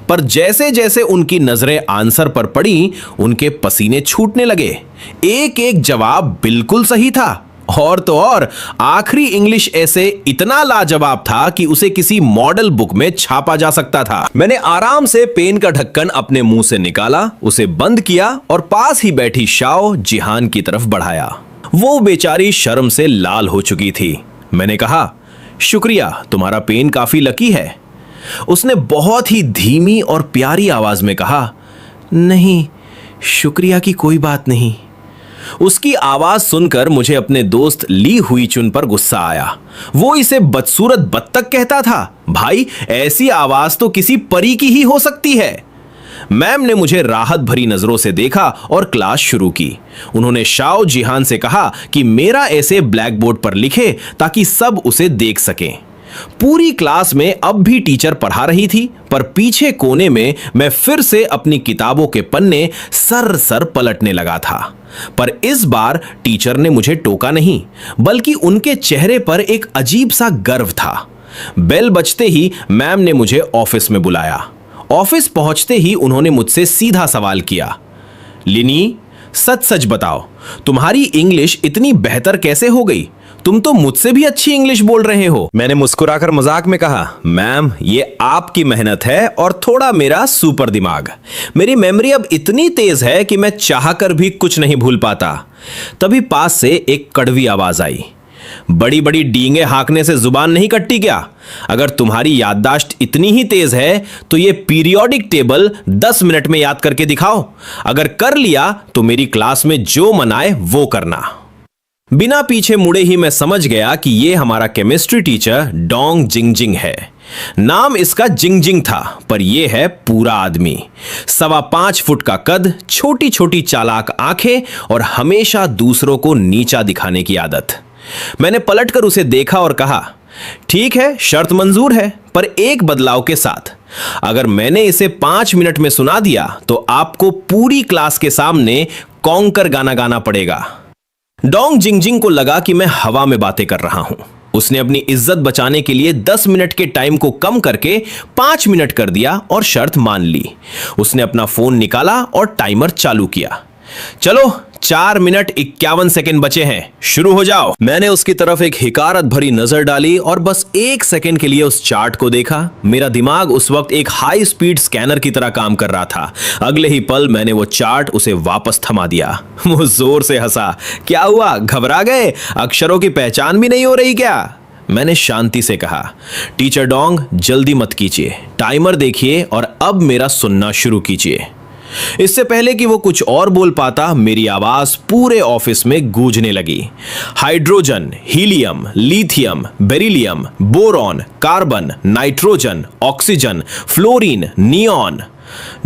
पर जैसे जैसे उनकी नजरें आंसर पर पड़ी, उनके पसीने छूटने लगे। एक एक जवाब बिल्कुल सही था। और तो और आखिरी इंग्लिश ऐसे इतना लाजवाब था कि उसे किसी मॉडल बुक में छापा जा सकता था। मैंने आराम से पेन का ढक्कन अपने मुंह से निकाला, उसे बंद किया और पास ही बैठी शाओ जिहान की तरफ बढ़ाया। वो बेचारी शर्म से लाल हो चुकी थी। मैंने कहा, शुक्रिया, तुम्हारा पेन काफी लकी है। उसने बहुत ही धीमी और प्यारी आवाज में कहा, नहीं, शुक्रिया की कोई बात नहीं। उसकी आवाज सुनकर मुझे अपने दोस्त ली हुई चुन पर गुस्सा आया। वो इसे बदसूरत बत्तख कहता था। भाई, ऐसी आवाज तो किसी परी की ही हो सकती है। मैम ने मुझे राहत भरी नजरों से देखा और क्लास शुरू की। उन्होंने शाओ जिहान से कहा कि मेरा ऐसे ब्लैक बोर्ड पर लिखे ताकि सब उसे देख सकें। पूरी क्लास में अब भी टीचर पढ़ा रही थी, पर पीछे कोने में मैं फिर से अपनी किताबों के पन्ने सर सर पलटने लगा था। पर इस बार टीचर ने मुझे टोका नहीं, बल्कि उनके चेहरे पर एक अजीब सा गर्व था। बेल बजते ही मैम ने मुझे ऑफिस में बुलाया। ऑफिस पहुंचते ही उन्होंने मुझसे सीधा सवाल किया, लिनी, सच सच बताओ, तुम्हारी इंग्लिश इतनी बेहतर कैसे हो गई? तुम तो मुझसे भी अच्छी इंग्लिश बोल रहे हो। मैंने मुस्कुराकर मजाक में कहा, मैम, ये आपकी मेहनत है और थोड़ा मेरा सुपर दिमाग। मेरी मेमोरी अब इतनी तेज है कि मैं चाहकर भी कुछ नहीं भूल पाता। तभी पास से एक कड़वी आवाज आई, बड़ी बड़ी डींगे हाँकने से जुबान नहीं कटती क्या? अगर तुम्हारी याददाश्त इतनी ही तेज है तो ये पीरियोडिक टेबल 10 मिनट में याद करके दिखाओ। अगर कर लिया तो मेरी क्लास में जो मन आए वो करना। बिना पीछे मुड़े ही मैं समझ गया कि ये हमारा केमिस्ट्री टीचर डोंग जिंगजिंग है। नाम इसका जिंगजिंग था, पर यह है पूरा आदमी। 5.25 फुट का कद, छोटी छोटी चालाक आंखें और हमेशा दूसरों को नीचा दिखाने की आदत। मैंने पलटकर उसे देखा और कहा, ठीक है, शर्त मंजूर है, पर एक बदलाव के साथ। अगर मैंने इसे 5 मिनट में सुना दिया तो आपको पूरी क्लास के सामने कॉन्कर गाना गाना पड़ेगा। डोंग जिंगजिंग को लगा कि मैं हवा में बातें कर रहा हूं। उसने अपनी इज्जत बचाने के लिए 10 मिनट के टाइम को कम करके 5 मिनट कर दिया और शर्त मान ली। उसने अपना फोन निकाला और टाइमर चालू किया। चलो, 4 मिनट 51 सेकंड बचे हैं, शुरू हो जाओ। मैंने उसकी तरफ एक हिकारत भरी नजर डाली और बस 1 सेकंड के लिए उस चार्ट को देखा। मेरा दिमाग उस वक्त एक हाई स्पीड स्कैनर की तरह काम कर रहा था। अगले ही पल मैंने वो चार्ट उसे वापस थमा दिया। वो जोर से हंसा। क्या हुआ, घबरा गए? अक्षरों की पहचान भी नहीं हो रही क्या? मैंने शांति से कहा, टीचर डोंग, जल्दी मत कीजिए, टाइमर देखिए और अब मेरा सुनना शुरू कीजिए। इससे पहले कि वो कुछ और बोल पाता, मेरी आवाज पूरे ऑफिस में गूंजने लगी। Hydrogen, helium, lithium, beryllium, boron, carbon, nitrogen, oxygen, fluorine, neon.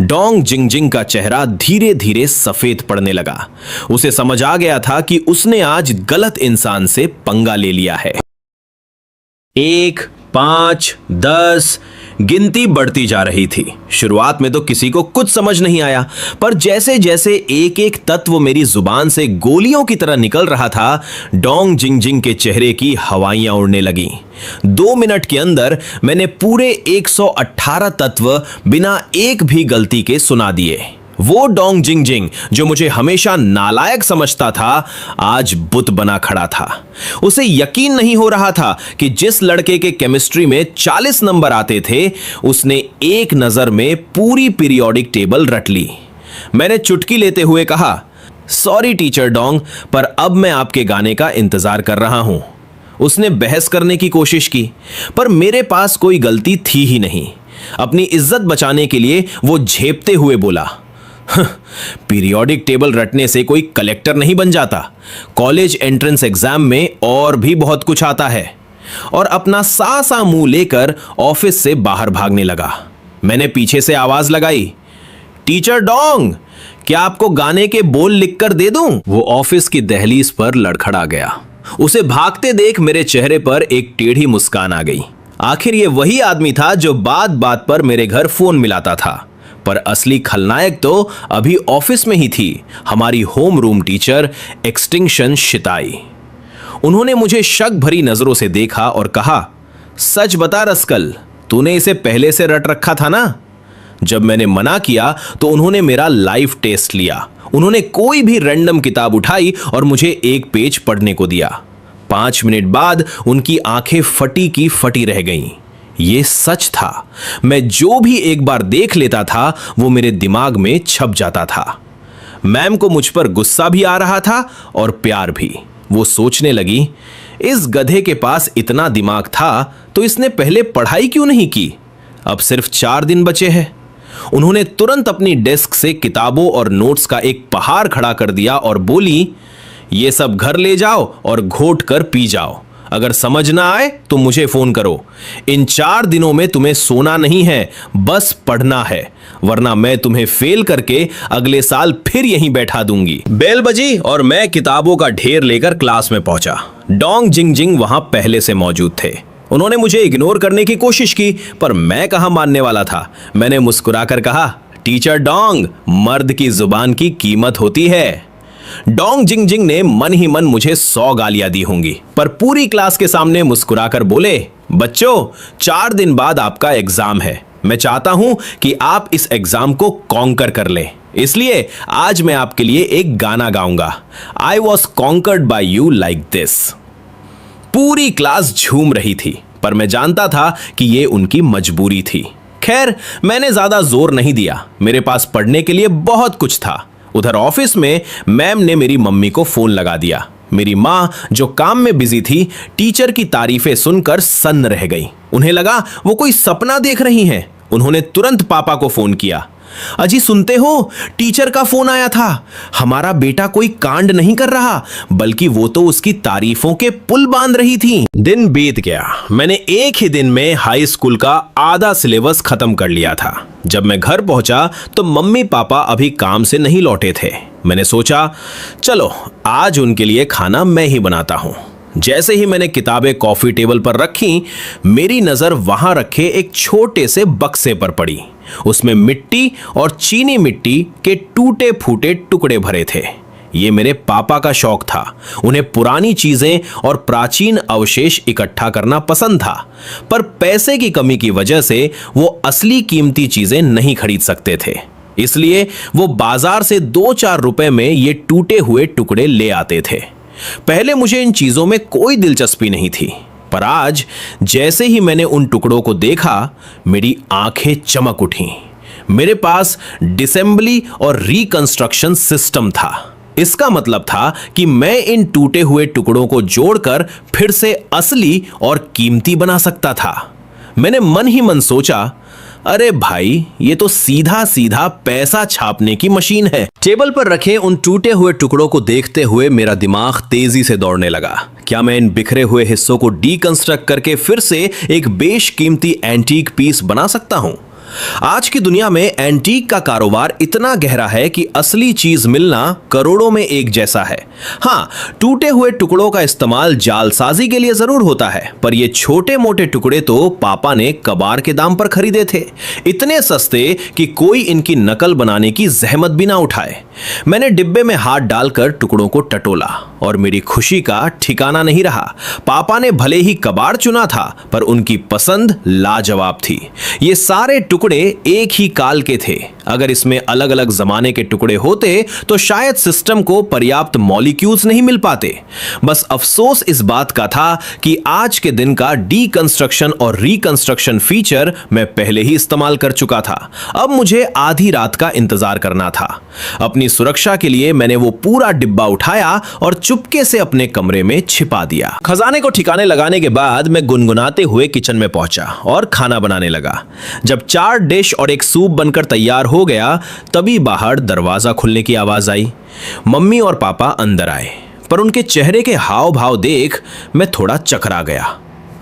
Dong Jingjing का चेहरा धीरे धीरे सफेद पड़ने लगा। उसे समझ आ गया था कि उसने आज गलत इंसान से पंगा ले लिया है। 1, 5, 10 गिनती बढ़ती जा रही थी। शुरुआत में तो किसी को कुछ समझ नहीं आया, पर जैसे जैसे एक एक तत्व मेरी जुबान से गोलियों की तरह निकल रहा था, डोंग जिंगजिंग के चेहरे की हवाइयां उड़ने लगीं। 2 मिनट के अंदर मैंने पूरे 118 तत्व बिना एक भी गलती के सुना दिए। वो डोंग जिंगजिंग जो मुझे हमेशा नालायक समझता था, आज बुत बना खड़ा था। उसे यकीन नहीं हो रहा था कि जिस लड़के के केमिस्ट्री में 40 नंबर आते थे, उसने एक नजर में पूरी पीरियोडिक टेबल रट ली। मैंने चुटकी लेते हुए कहा, सॉरी टीचर डोंग, पर अब मैं आपके गाने का इंतजार कर रहा हूं। उसने बहस करने की कोशिश की, पर मेरे पास कोई गलती थी ही नहीं। अपनी इज्जत बचाने के लिए वो झेपते हुए बोला, पीरियोडिक टेबल रटने से कोई कलेक्टर नहीं बन जाता। कॉलेज एंट्रेंस एग्जाम में और भी बहुत कुछ आता है। और अपना सा मुंह लेकर ऑफिस से बाहर भागने लगा। मैंने पीछे से आवाज लगाई, टीचर डोंग, क्या आपको गाने के बोल लिखकर दे दूं? वो ऑफिस की दहलीज पर लड़खड़ा गया। उसे भागते देख मेरे चेहरे पर एक टेढ़ी मुस्कान आ गई। आखिर ये वही आदमी था जो बात बात पर मेरे घर फोन मिलाता था। पर असली खलनायक तो अभी ऑफिस में ही थी, हमारी होम रूम टीचर एक्सटिंक्शन शिताई। उन्होंने मुझे शक भरी नजरों से देखा और कहा, सच बता रस्कल, तूने इसे पहले से रट रखा था ना? जब मैंने मना किया तो उन्होंने मेरा लाइव टेस्ट लिया। उन्होंने कोई भी रैंडम किताब उठाई और मुझे एक पेज पढ़ने को दिया। 5 मिनट बाद उनकी आंखें फटी की फटी रह गईं। ये सच था। मैं जो भी एक बार देख लेता था वो मेरे दिमाग में छप जाता था। मैम को मुझ पर गुस्सा भी आ रहा था और प्यार भी। वो सोचने लगी, इस गधे के पास इतना दिमाग था तो इसने पहले पढ़ाई क्यों नहीं की? अब सिर्फ 4 दिन बचे हैं। उन्होंने तुरंत अपनी डेस्क से किताबों और नोट्स का एक पहाड़ खड़ा कर दिया और बोली, ये सब घर ले जाओ और घोट कर पी जाओ। अगर समझ ना आए तो मुझे फोन करो। इन 4 दिनों में तुम्हें सोना नहीं है, बस पढ़ना है, वरना मैं तुम्हें फेल करके अगले साल फिर यहीं बैठा दूंगी। बेल बजी और मैं किताबों का ढेर लेकर क्लास में पहुंचा। डोंग जिंगजिंग वहां पहले से मौजूद थे। उन्होंने मुझे इग्नोर करने की कोशिश की, पर मैं कहां मानने वाला था। मैंने मुस्कुराकर कहा, टीचर डोंग, मर्द की जुबान की कीमत होती है। डोंग जिंगजिंग ने मन ही मन मुझे 100 गालियां दी होंगी, पर पूरी क्लास के सामने मुस्कुराकर बोले, बच्चों, 4 दिन बाद आपका एग्जाम है। मैं चाहता हूं कि आप इस एग्जाम को कॉन्कर कर लें, इसलिए आज मैं आपके लिए एक गाना गाऊंगा। I was conquered by you like this. पूरी क्लास झूम रही थी, पर मैं जानता था कि यह उनकी मजबूरी थी। खैर, मैंने ज्यादा जोर नहीं दिया। मेरे पास पढ़ने के लिए बहुत कुछ था। उधर ऑफिस में मैम ने मेरी मम्मी को फोन लगा दिया। मेरी माँ जो काम में बिजी थी, टीचर की तारीफें सुनकर सन्न रह गई। उन्हें लगा वो कोई सपना देख रही हैं। उन्होंने तुरंत पापा को फोन किया। अजी सुनते हो, टीचर का फोन आया था। हमारा बेटा कोई कांड नहीं कर रहा, बल्कि वो तो उसकी तारीफों के पुल बांध रही थी। दिन बीत गया। मैंने एक ही दिन में हाई स्कूल का आधा सिलेबस खत्म कर लिया था। जब मैं घर पहुंचा तो मम्मी पापा अभी काम से नहीं लौटे थे। मैंने सोचा चलो आज उनके लिए खाना मैं ही बनाता हूं। जैसे ही मैंने किताबें कॉफी टेबल पर रखी, मेरी नजर वहां रखे एक छोटे से बक्से पर पड़ी। उसमें मिट्टी और चीनी मिट्टी के टूटे फूटे टुकड़े भरे थे। ये मेरे पापा का शौक था। उन्हें पुरानी चीजें और प्राचीन अवशेष इकट्ठा करना पसंद था, पर पैसे की कमी की वजह से वो असली कीमती चीजें नहीं खरीद सकते थे। इसलिए वो बाजार से 2-4 रुपए में ये टूटे हुए टुकड़े ले आते थे। पहले मुझे इन चीजों में कोई दिलचस्पी नहीं थी, पर आज जैसे ही मैंने उन टुकड़ों को देखा, मेरी आंखें चमक उठीं। मेरे पास डिसेंबली और रिकंस्ट्रक्शन सिस्टम था। इसका मतलब था कि मैं इन टूटे हुए टुकड़ों को जोड़कर फिर से असली और कीमती बना सकता था। मैंने मन ही मन सोचा, अरे भाई ये तो सीधा सीधा पैसा छापने की मशीन है। टेबल पर रखे उन टूटे हुए टुकड़ों को देखते हुए मेरा दिमाग तेजी से दौड़ने लगा। क्या मैं इन बिखरे हुए हिस्सों को डीकंस्ट्रक्ट करके फिर से एक बेशकीमती एंटीक पीस बना सकता हूं? आज की दुनिया में एंटीक का कारोबार इतना गहरा है कि असली चीज मिलना करोड़ों में एक जैसा है। हाँ, टूटे हुए टुकड़ों का इस्तेमाल जालसाजी के लिए जरूर होता है, पर ये छोटे मोटे टुकड़े तो पापा ने कबाड़ के दाम पर खरीदे थे, इतने सस्ते कि कोई इनकी नकल बनाने की जहमत भी ना उठाए। मैंने डिब्बे में हाथ डालकर टुकड़ों को टटोला और मेरी खुशी का ठिकाना नहीं रहा। पापा ने भले ही कबाड़ चुना था, पर उनकी पसंद लाजवाब थी। ये सारे टुकड़े एक ही काल के थे। अगर इसमें अलग अलग जमाने के टुकड़े होते तो शायद सिस्टम को पर्याप्त मॉलिक्यूल्स नहीं मिल पाते। बस अफसोस इस बात का था कि आज के दिन का डीकंस्ट्रक्शन और रिकंस्ट्रक्शन फीचर मैं पहले ही इस्तेमाल कर चुका था। अब मुझे आधी रात का इंतजार करना था। अपनी सुरक्षा के लिए मैंने वो पूरा डिब्बा उठाया और चुपके से अपने कमरे में छिपा दिया। खजाने को ठिकाने लगाने के बाद मैं गुनगुनाते हुए किचन में पहुंचा और खाना बनाने लगा। जब 4 डिश और एक सूप बनकर तैयार हो गया, तभी बाहर दरवाजा खुलने की आवाज आई। मम्मी और पापा अंदर आए, पर उनके चेहरे के हाव भाव देख मैं थोड़ा चकरा गया।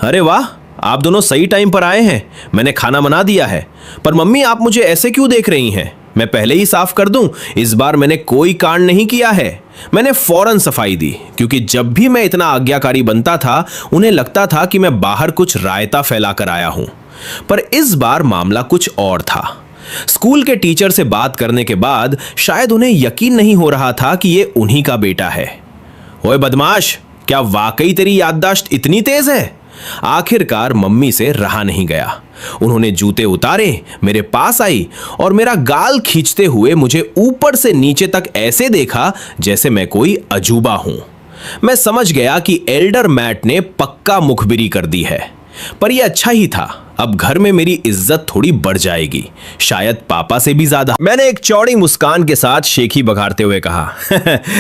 अरे वाह, आप दोनों सही टाइम पर आए हैं। मैंने खाना बना दिया है। पर मम्मी, आप मुझे ऐसे क्यों देख रही हैं? मैं पहले ही साफ कर दूं, इस बार मैंने कोई कांड नहीं किया है। मैंने फौरन सफाई दी, क्योंकि जब भी मैं इतना आज्ञाकारी बनता था, उन्हें लगता था कि मैं बाहर कुछ रायता फैलाकर आया हूं। पर इस बार मामला कुछ और था। स्कूल के टीचर से बात करने के बाद शायद उन्हें यकीन नहीं हो रहा था कि ये उन्हीं का बेटा है। ओए बदमाश, क्या वाकई तेरी याददाश्त इतनी तेज है? आखिरकार मम्मी से रहा नहीं गया। उन्होंने जूते उतारे, मेरे पास आई और मेरा गाल खींचते हुए मुझे ऊपर से नीचे तक ऐसे देखा जैसे मैं कोई अजूबा हूं। मैं समझ गया कि एल्डर मैट ने पक्का मुखबिरी कर दी है, पर यह अच्छा ही था। अब घर में मेरी इज्जत थोड़ी बढ़ जाएगी, शायद पापा से भी ज्यादा। मैंने एक चौड़ी मुस्कान के साथ शेखी बघारते हुए कहा,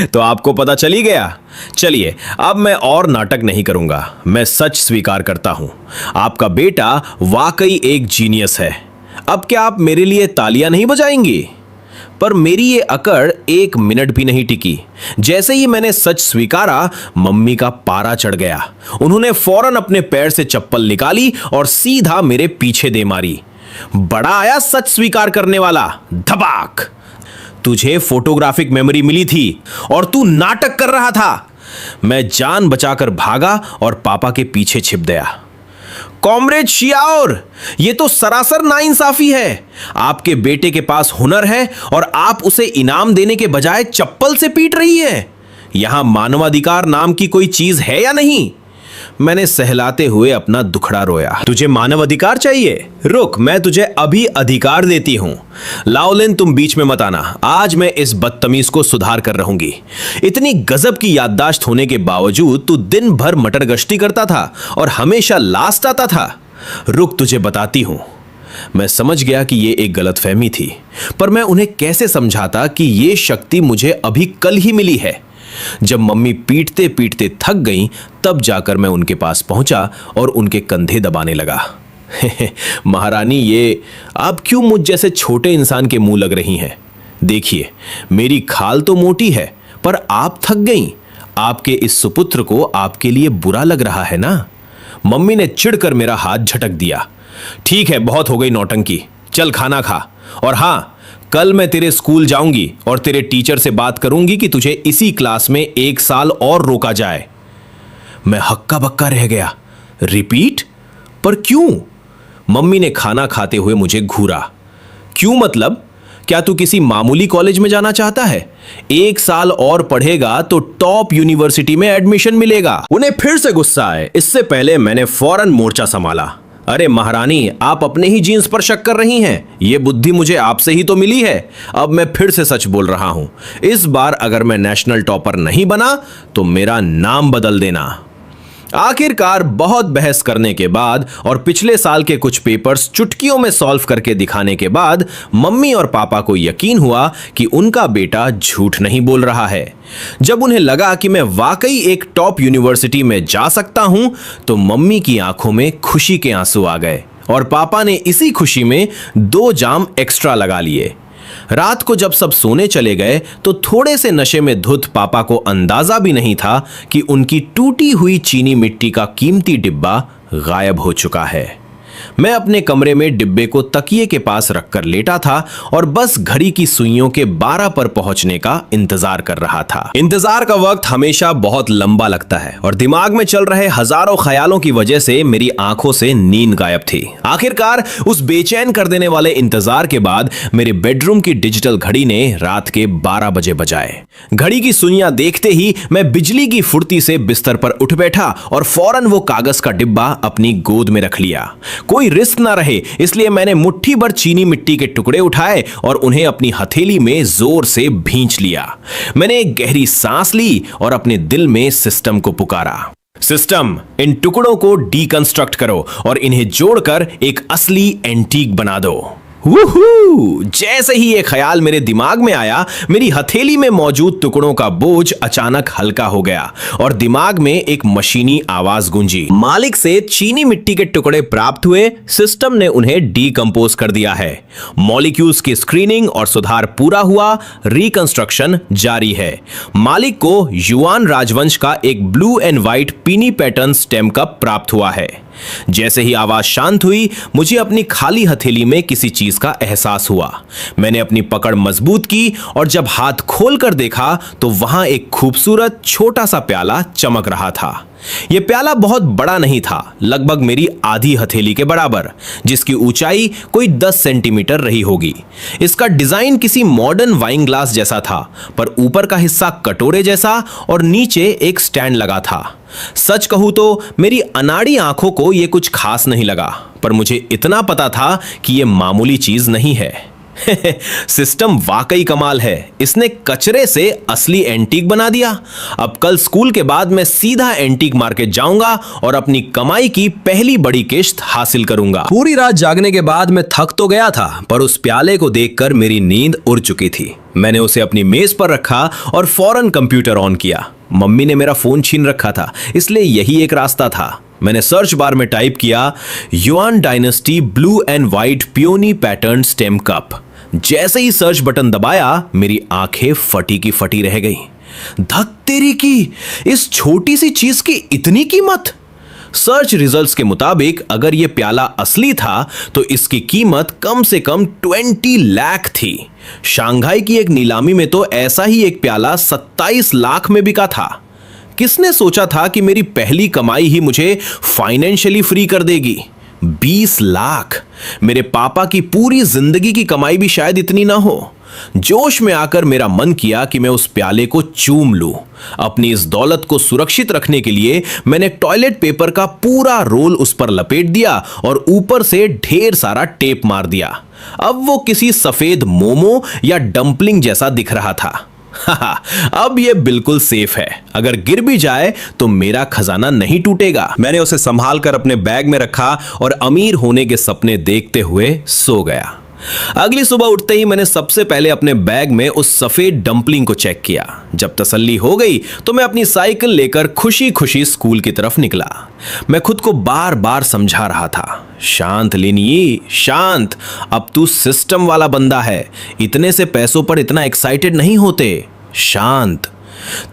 तो आपको पता चली गया। चलिए, अब मैं और नाटक नहीं करूंगा। मैं सच स्वीकार करता हूं, आपका बेटा वाकई एक जीनियस है। अब क्या आप मेरे लिए तालियां नहीं बजाएंगी? पर मेरी ये अकड़ 1 मिनट भी नहीं टिकी। जैसे ही मैंने सच स्वीकारा, मम्मी का पारा चढ़ गया। उन्होंने फौरन अपने पैर से चप्पल निकाली और सीधा मेरे पीछे दे मारी। बड़ा आया सच स्वीकार करने वाला। धबाक! तुझे फोटोग्राफिक मेमोरी मिली थी और तू नाटक कर रहा था। मैं जान बचाकर भागा और पापा के पीछे छिप गया। कॉमरेड शियाओर, ये तो सरासर नाइंसाफी है। आपके बेटे के पास हुनर है और आप उसे इनाम देने के बजाय चप्पल से पीट रही है। यहां मानवाधिकार नाम की कोई चीज है या नहीं? मैंने सहलाते हुए अपना दुखड़ा रोया। तुझे मानव अधिकार चाहिए? रुक, मैं तुझे अभी अधिकार देती हूं। लाओलिन, तुम बीच में मत आना। आज मैं इस बदतमीज को सुधार कर रहूंगी। इतनी गजब की याददाश्त होने के बावजूद तू दिन भर मटर गश्ती करता था और हमेशा लास्ट आता था। रुक, तुझे बताती हूं। मैं समझ गया कि ये एक गलतफहमी थी, पर मैं उन्हें कैसे समझाता कि ये शक्ति मुझे अभी कल ही मिली है। जब मम्मी पीटते पीटते थक गईं, तब जाकर मैं उनके पास पहुंचा और उनके कंधे दबाने लगा। महारानी, ये आप क्यों मुझ जैसे छोटे इंसान के मुंह लग रही हैं? देखिए, मेरी खाल तो मोटी है, पर आप थक गईं। आपके इस सुपुत्र को आपके लिए बुरा लग रहा है ना? मम्मी ने चिढ़कर मेरा हाथ झटक दिया। ठीक है, बहुत हो गई नौटंकी, चल खाना खा। और हां, कल मैं तेरे स्कूल जाऊंगी और तेरे टीचर से बात करूंगी कि तुझे इसी क्लास में 1 साल और रोका जाए। मैं हक्का बक्का रह गया। रिपीट? पर क्यों? मम्मी ने खाना खाते हुए मुझे घूरा। क्यों मतलब? क्या तू किसी मामूली कॉलेज में जाना चाहता है? 1 साल और पढ़ेगा तो टॉप यूनिवर्सिटी में एडमिशन मिलेगा। उन्हें फिर से गुस्सा आए। इससे पहले मैंने फौरन मोर्चा संभाला। अरे महारानी, आप अपने ही जीन्स पर शक कर रही हैं। ये बुद्धि मुझे आपसे ही तो मिली है। अब मैं फिर से सच बोल रहा हूं। इस बार अगर मैं नेशनल टॉपर नहीं बना तो मेरा नाम बदल देना। आखिरकार बहुत बहस करने के बाद और पिछले साल के कुछ पेपर्स चुटकियों में सॉल्व करके दिखाने के बाद मम्मी और पापा को यकीन हुआ कि उनका बेटा झूठ नहीं बोल रहा है। जब उन्हें लगा कि मैं वाकई एक टॉप यूनिवर्सिटी में जा सकता हूं, तो मम्मी की आंखों में खुशी के आंसू आ गए और पापा ने इसी खुशी में 2 जाम एक्स्ट्रा लगा लिए। रात को जब सब सोने चले गए तो थोड़े से नशे में धुत पापा को अंदाजा भी नहीं था कि उनकी टूटी हुई चीनी मिट्टी का कीमती डिब्बा गायब हो चुका है। मैं अपने कमरे में डिब्बे को तकिए के पास रखकर लेटा था और बस घड़ी की सुइयों के 12 पर पहुंचने का इंतजार कर रहा था। इंतजार का वक्त हमेशा बहुत लंबा लगता है और दिमाग में चल रहे हजारों ख्यालों की वजह से मेरी आंखों से नींद गायब थी। आखिरकार उस बेचैन कर देने वाले इंतजार के बाद मेरे बेडरूम की डिजिटल घड़ी ने रात के 12 बजे बजाए। घड़ी की सुइयां देखते ही मैं बिजली की फुर्ती से बिस्तर पर उठ बैठा और फौरन वो कागज का डिब्बा अपनी गोद में रख लिया। कोई रिस्क ना रहे, इसलिए मैंने मुट्ठी भर चीनी मिट्टी के टुकड़े उठाए और उन्हें अपनी हथेली में जोर से भींच लिया। मैंने एक गहरी सांस ली और अपने दिल में सिस्टम को पुकारा। सिस्टम, इन टुकड़ों को डीकंस्ट्रक्ट करो और इन्हें जोड़कर एक असली एंटीक बना दो। वूहू! जैसे ही ये ख्याल मेरे दिमाग में आया, मेरी हथेली में मौजूद टुकड़ों का बोझ अचानक हल्का हो गया और दिमाग में एक मशीनी आवाज गूंजी। मालिक से चीनी मिट्टी के टुकड़े प्राप्त हुए, सिस्टम ने उन्हें डीकंपोज कर दिया है। मॉलिक्यूल्स की स्क्रीनिंग और सुधार पूरा हुआ, रिकंस्ट्रक्शन जारी है। मालिक को युआन राजवंश का एक ब्लू एंड व्हाइट पीनी पैटर्न स्टेम कप प्राप्त हुआ है। जैसे ही आवाज शांत हुई, मुझे अपनी खाली हथेली में किसी चीज का एहसास हुआ। मैंने अपनी पकड़ मजबूत की और जब हाथ खोलकर देखा तो वहां एक खूबसूरत छोटा सा प्याला चमक रहा था। यह प्याला बहुत बड़ा नहीं था, लगभग मेरी आधी हथेली के बराबर, जिसकी ऊंचाई कोई 10 सेंटीमीटर रही होगी। इसका डिजाइन किसी मॉडर्न वाइन ग्लास जैसा था, पर ऊपर का हिस्सा कटोरे जैसा और नीचे एक स्टैंड लगा था। सच कहूं तो मेरी अनाड़ी आंखों को यह कुछ खास नहीं लगा, पर मुझे इतना पता था कि यह मामूली चीज नहीं है। सिस्टम वाकई कमाल है। इसने कचरे से असली एंटीक बना दिया। अब कल स्कूल के बाद मैं सीधा एंटीक मार्केट जाऊंगा और अपनी कमाई की पहली बड़ी किश्त हासिल करूंगा। पूरी रात जागने के बाद मैं थक तो गया था, पर उस प्याले को देखकर मेरी नींद उड़ चुकी थी। मैंने उसे अपनी मेज पर रखा और फौरन कंप्यूटर ऑन किया। मम्मी ने मेरा फोन छीन रखा था, इसलिए यही एक रास्ता था। मैंने सर्च बार में टाइप किया yuan dynasty blue and white peony pattern stem cup. जैसे ही सर्च बटन दबाया, मेरी आंखें फटी की फटी रह गई। धक तेरी की, इस छोटी सी चीज की इतनी कीमत! सर्च रिजल्ट्स के मुताबिक अगर यह प्याला असली था तो इसकी कीमत कम से कम 20 लाख थी। शंघाई की एक नीलामी में तो ऐसा ही एक प्याला 27 लाख में बिका था। किसने सोचा था कि मेरी पहली कमाई ही मुझे फाइनेंशियली फ्री कर देगी? 20 लाख! मेरे पापा की पूरी जिंदगी की कमाई भी शायद इतनी ना हो। जोश में आकर मेरा मन किया कि मैं उस प्याले को चूम लूं। अपनी इस दौलत को सुरक्षित रखने के लिए मैंने टॉयलेट पेपर का पूरा रोल उस पर लपेट दिया और ऊपर से ढेर सारा टेप मार दिया। अब वो किसी सफेद मोमो या डंपलिंग जैसा दिख रहा था। अब ये बिल्कुल सेफ है। अगर गिर भी जाए तो मेरा खजाना नहीं टूटेगा। मैंने उसे संभाल कर अपने बैग में रखा और अमीर होने के सपने देखते हुए सो गया। अगली सुबह उठते ही मैंने सबसे पहले अपने बैग में उस सफेद डंपलिंग को चेक किया। जब तसल्ली हो गई तो मैं अपनी साइकिल लेकर खुशी खुशी स्कूल की तरफ निकला। मैं खुद को बार बार समझा रहा था, शांत लिनिये शांत, अब तू सिस्टम वाला बंदा है, इतने से पैसों पर इतना एक्साइटेड नहीं होते, शांत।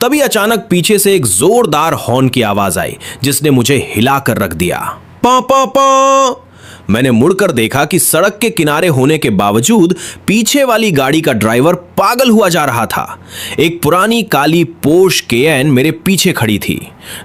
तभी अचानक पीछे से एक जोरदार हॉर्न की आवाज आई जिसने मुझे हिला कर रख दिया। पा पा पा। मैंने मुड़कर देखा कि सड़क के किनारे होने के बावजूद पीछे वाली गाड़ी का ड्राइवर पागल हुआ जा रहा था। एक पुरानी काली पोर्श केएन मेरे पीछे खड़ी थी।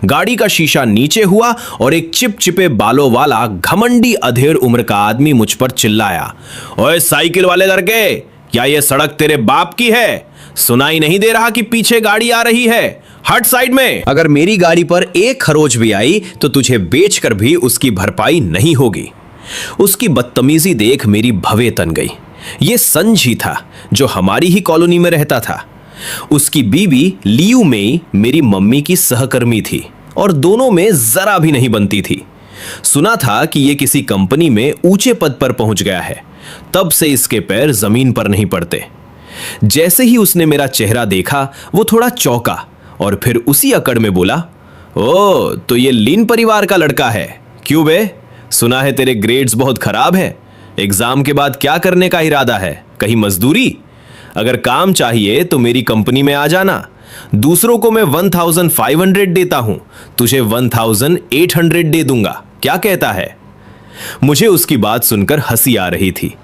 गाड़ी का शीशा नीचे हुआ और एक चिपचिपे बालों वाला घमंडी अधेड़ उम्र का आदमी मुझ पर चिल्लाया, ओए साइकिल वाले लड़के, क्या ये सड़क तेरे बाप की है? सुनाई नहीं दे रहा कि पीछे गाड़ी आ रही है? हट साइड में। अगर मेरी गाड़ी पर एक खरोच भी आई तो तुझे बेचकर भी उसकी भरपाई नहीं होगी। उसकी बदतमीजी देख मेरी भवें तन गई। यह संजी था जो हमारी ही कॉलोनी में रहता था। उसकी बीवी लियू मेई मेरी मम्मी की सहकर्मी थी और दोनों में जरा भी नहीं बनती थी। सुना था कि यह किसी कंपनी में ऊंचे पद पर पहुंच गया है, तब से इसके पैर जमीन पर नहीं पड़ते। जैसे ही उसने मेरा चेहरा देखा वो थोड़ा चौंका और फिर उसी अकड़ में बोला, ओ तो ये लिन परिवार का लड़का है। क्यों बे, सुना है तेरे ग्रेड्स बहुत खराब हैं। एग्जाम के बाद क्या करने का इरादा है? कहीं मजदूरी? अगर काम चाहिए तो मेरी कंपनी में आ जाना। दूसरों को मैं 1500 देता हूं, तुझे 1800 दे दूंगा। क्या कहता है? मुझे उसकी बात सुनकर हंसी आ रही थी।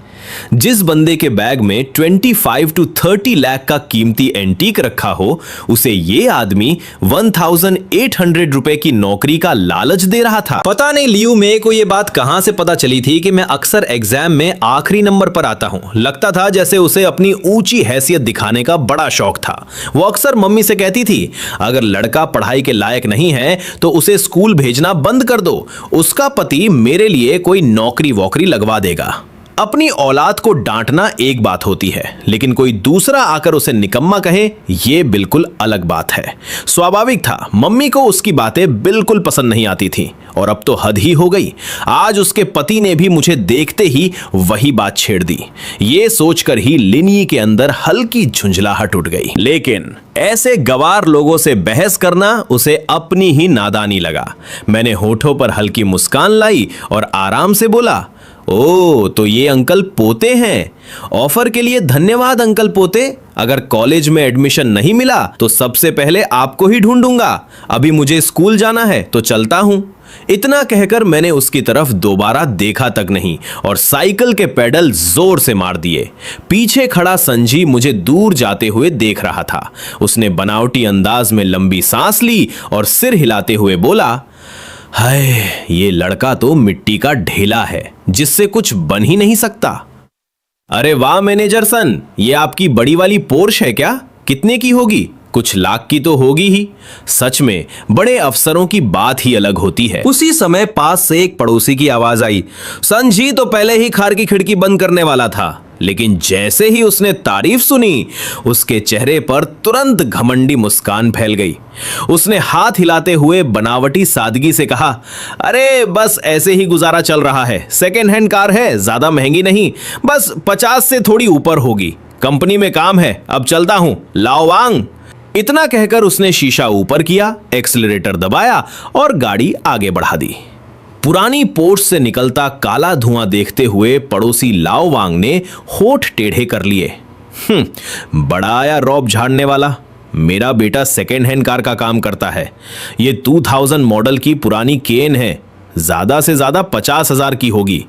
जिस बंदे के बैग में 25 to 30 लाख का कीमती एंटीक रखा हो, उसे ये आदमी 1800 रुपए की नौकरी का लालच दे रहा था। पता नहीं लियू मे को ये बात कहां से पता चली थी कि मैं अक्सर एग्जाम में आखिरी नंबर पर आता हूं। लगता था जैसे उसे अपनी ऊंची हैसियत दिखाने का बड़ा शौक था। वो अक्सर मम्मी से कहती थी, अगर लड़का पढ़ाई के लायक नहीं है तो उसे स्कूल भेजना बंद कर दो, उसका पति मेरे लिए कोई नौकरी वोकरी लगवा देगा। अपनी औलाद को डांटना एक बात होती है, लेकिन कोई दूसरा आकर उसे निकम्मा कहे, यह बिल्कुल अलग बात है। स्वाभाविक था, मम्मी को उसकी बातें बिल्कुल पसंद नहीं आती थी और अब तो हद ही हो गई। आज उसके पति ने भी मुझे देखते ही वही बात छेड़ दी। ये सोचकर ही लिनी के अंदर हल्की झुंझलाहट उठ गई, लेकिन ऐसे गवार लोगों से बहस करना उसे अपनी ही नादानी लगा। मैंने होठों पर हल्की मुस्कान लाई और आराम से बोला, ओ तो ये अंकल पोते हैं। ऑफर के लिए धन्यवाद अंकल पोते। अगर कॉलेज में एडमिशन नहीं मिला तो सबसे पहले आपको ही ढूंढूंगा। अभी मुझे स्कूल जाना है तो चलता हूं। इतना कहकर मैंने उसकी तरफ दोबारा देखा तक नहीं और साइकिल के पेडल जोर से मार दिए। पीछे खड़ा संजी मुझे दूर जाते हुए देख रहा था। उसने बनावटी अंदाज में लंबी सांस ली और सिर हिलाते हुए बोला, हाय ये लड़का तो मिट्टी का ढेला है जिससे कुछ बन ही नहीं सकता। अरे वाह मैनेजर सन, ये आपकी बड़ी वाली पोर्श है क्या? कितने की होगी? कुछ लाख की तो होगी ही। सच में बड़े अफसरों की बात ही अलग होती है। उसी समय पास से एक पड़ोसी की आवाज आई। संजी तो पहले ही कार की खिड़की बंद करने वाला था, लेकिन जैसे ही उसने तारीफ सुनी उसके चेहरे पर तुरंत घमंडी मुस्कान फैल गई। उसने हाथ हिलाते हुए बनावटी सादगी से कहा, अरे बस ऐसे ही गुजारा चल रहा है। सेकेंड हैंड कार है, ज्यादा महंगी नहीं, बस 50 से थोड़ी ऊपर होगी। कंपनी में काम है, अब चलता हूं, लाओ वांग। इतना कहकर उसने शीशा ऊपर किया, एक्सीलरेटर दबाया और गाड़ी आगे बढ़ा दी। पुरानी पोर्श से निकलता काला धुआं देखते हुए पड़ोसी लाओ वांग ने होठ टेढ़े कर लिए। बड़ा आया रौब झाड़ने वाला। मेरा बेटा सेकेंड हैंड कार का काम करता है। ये 2000 मॉडल की पुरानी केन है, ज्यादा से ज्यादा 50,000 की होगी।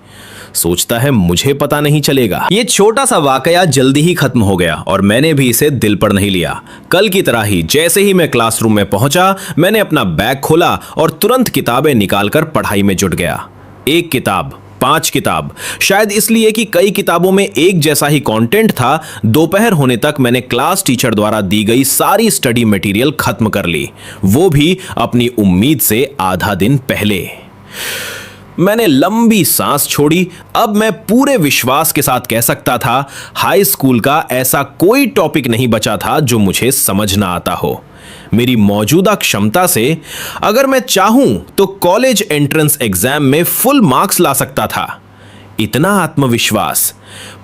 सोचता है मुझे पता नहीं चलेगा। ये छोटा सा वाकया जल्दी ही खत्म हो गया और मैंने भी इसे दिल पर नहीं लिया। कल की तरह ही जैसे ही मैं क्लासरूम में पहुंचा, मैंने अपना बैग खोला और तुरंत किताबें निकालकर पढ़ाई में जुट गया। एक किताब, 5 किताब, शायद इसलिए कि कई किताबों में एक जैसा ही कंटेंट था। दोपहर होने तक मैंने क्लास टीचर द्वारा दी गई सारी स्टडी मटेरियल खत्म कर ली, वो भी अपनी उम्मीद से आधा दिन पहले। मैंने लंबी सांस छोड़ी। अब मैं पूरे विश्वास के साथ कह सकता था, हाई स्कूल का ऐसा कोई टॉपिक नहीं बचा था जो मुझे समझ ना आता हो। मेरी मौजूदा क्षमता से अगर मैं चाहूं तो कॉलेज एंट्रेंस एग्जाम में फुल मार्क्स ला सकता था। इतना आत्मविश्वास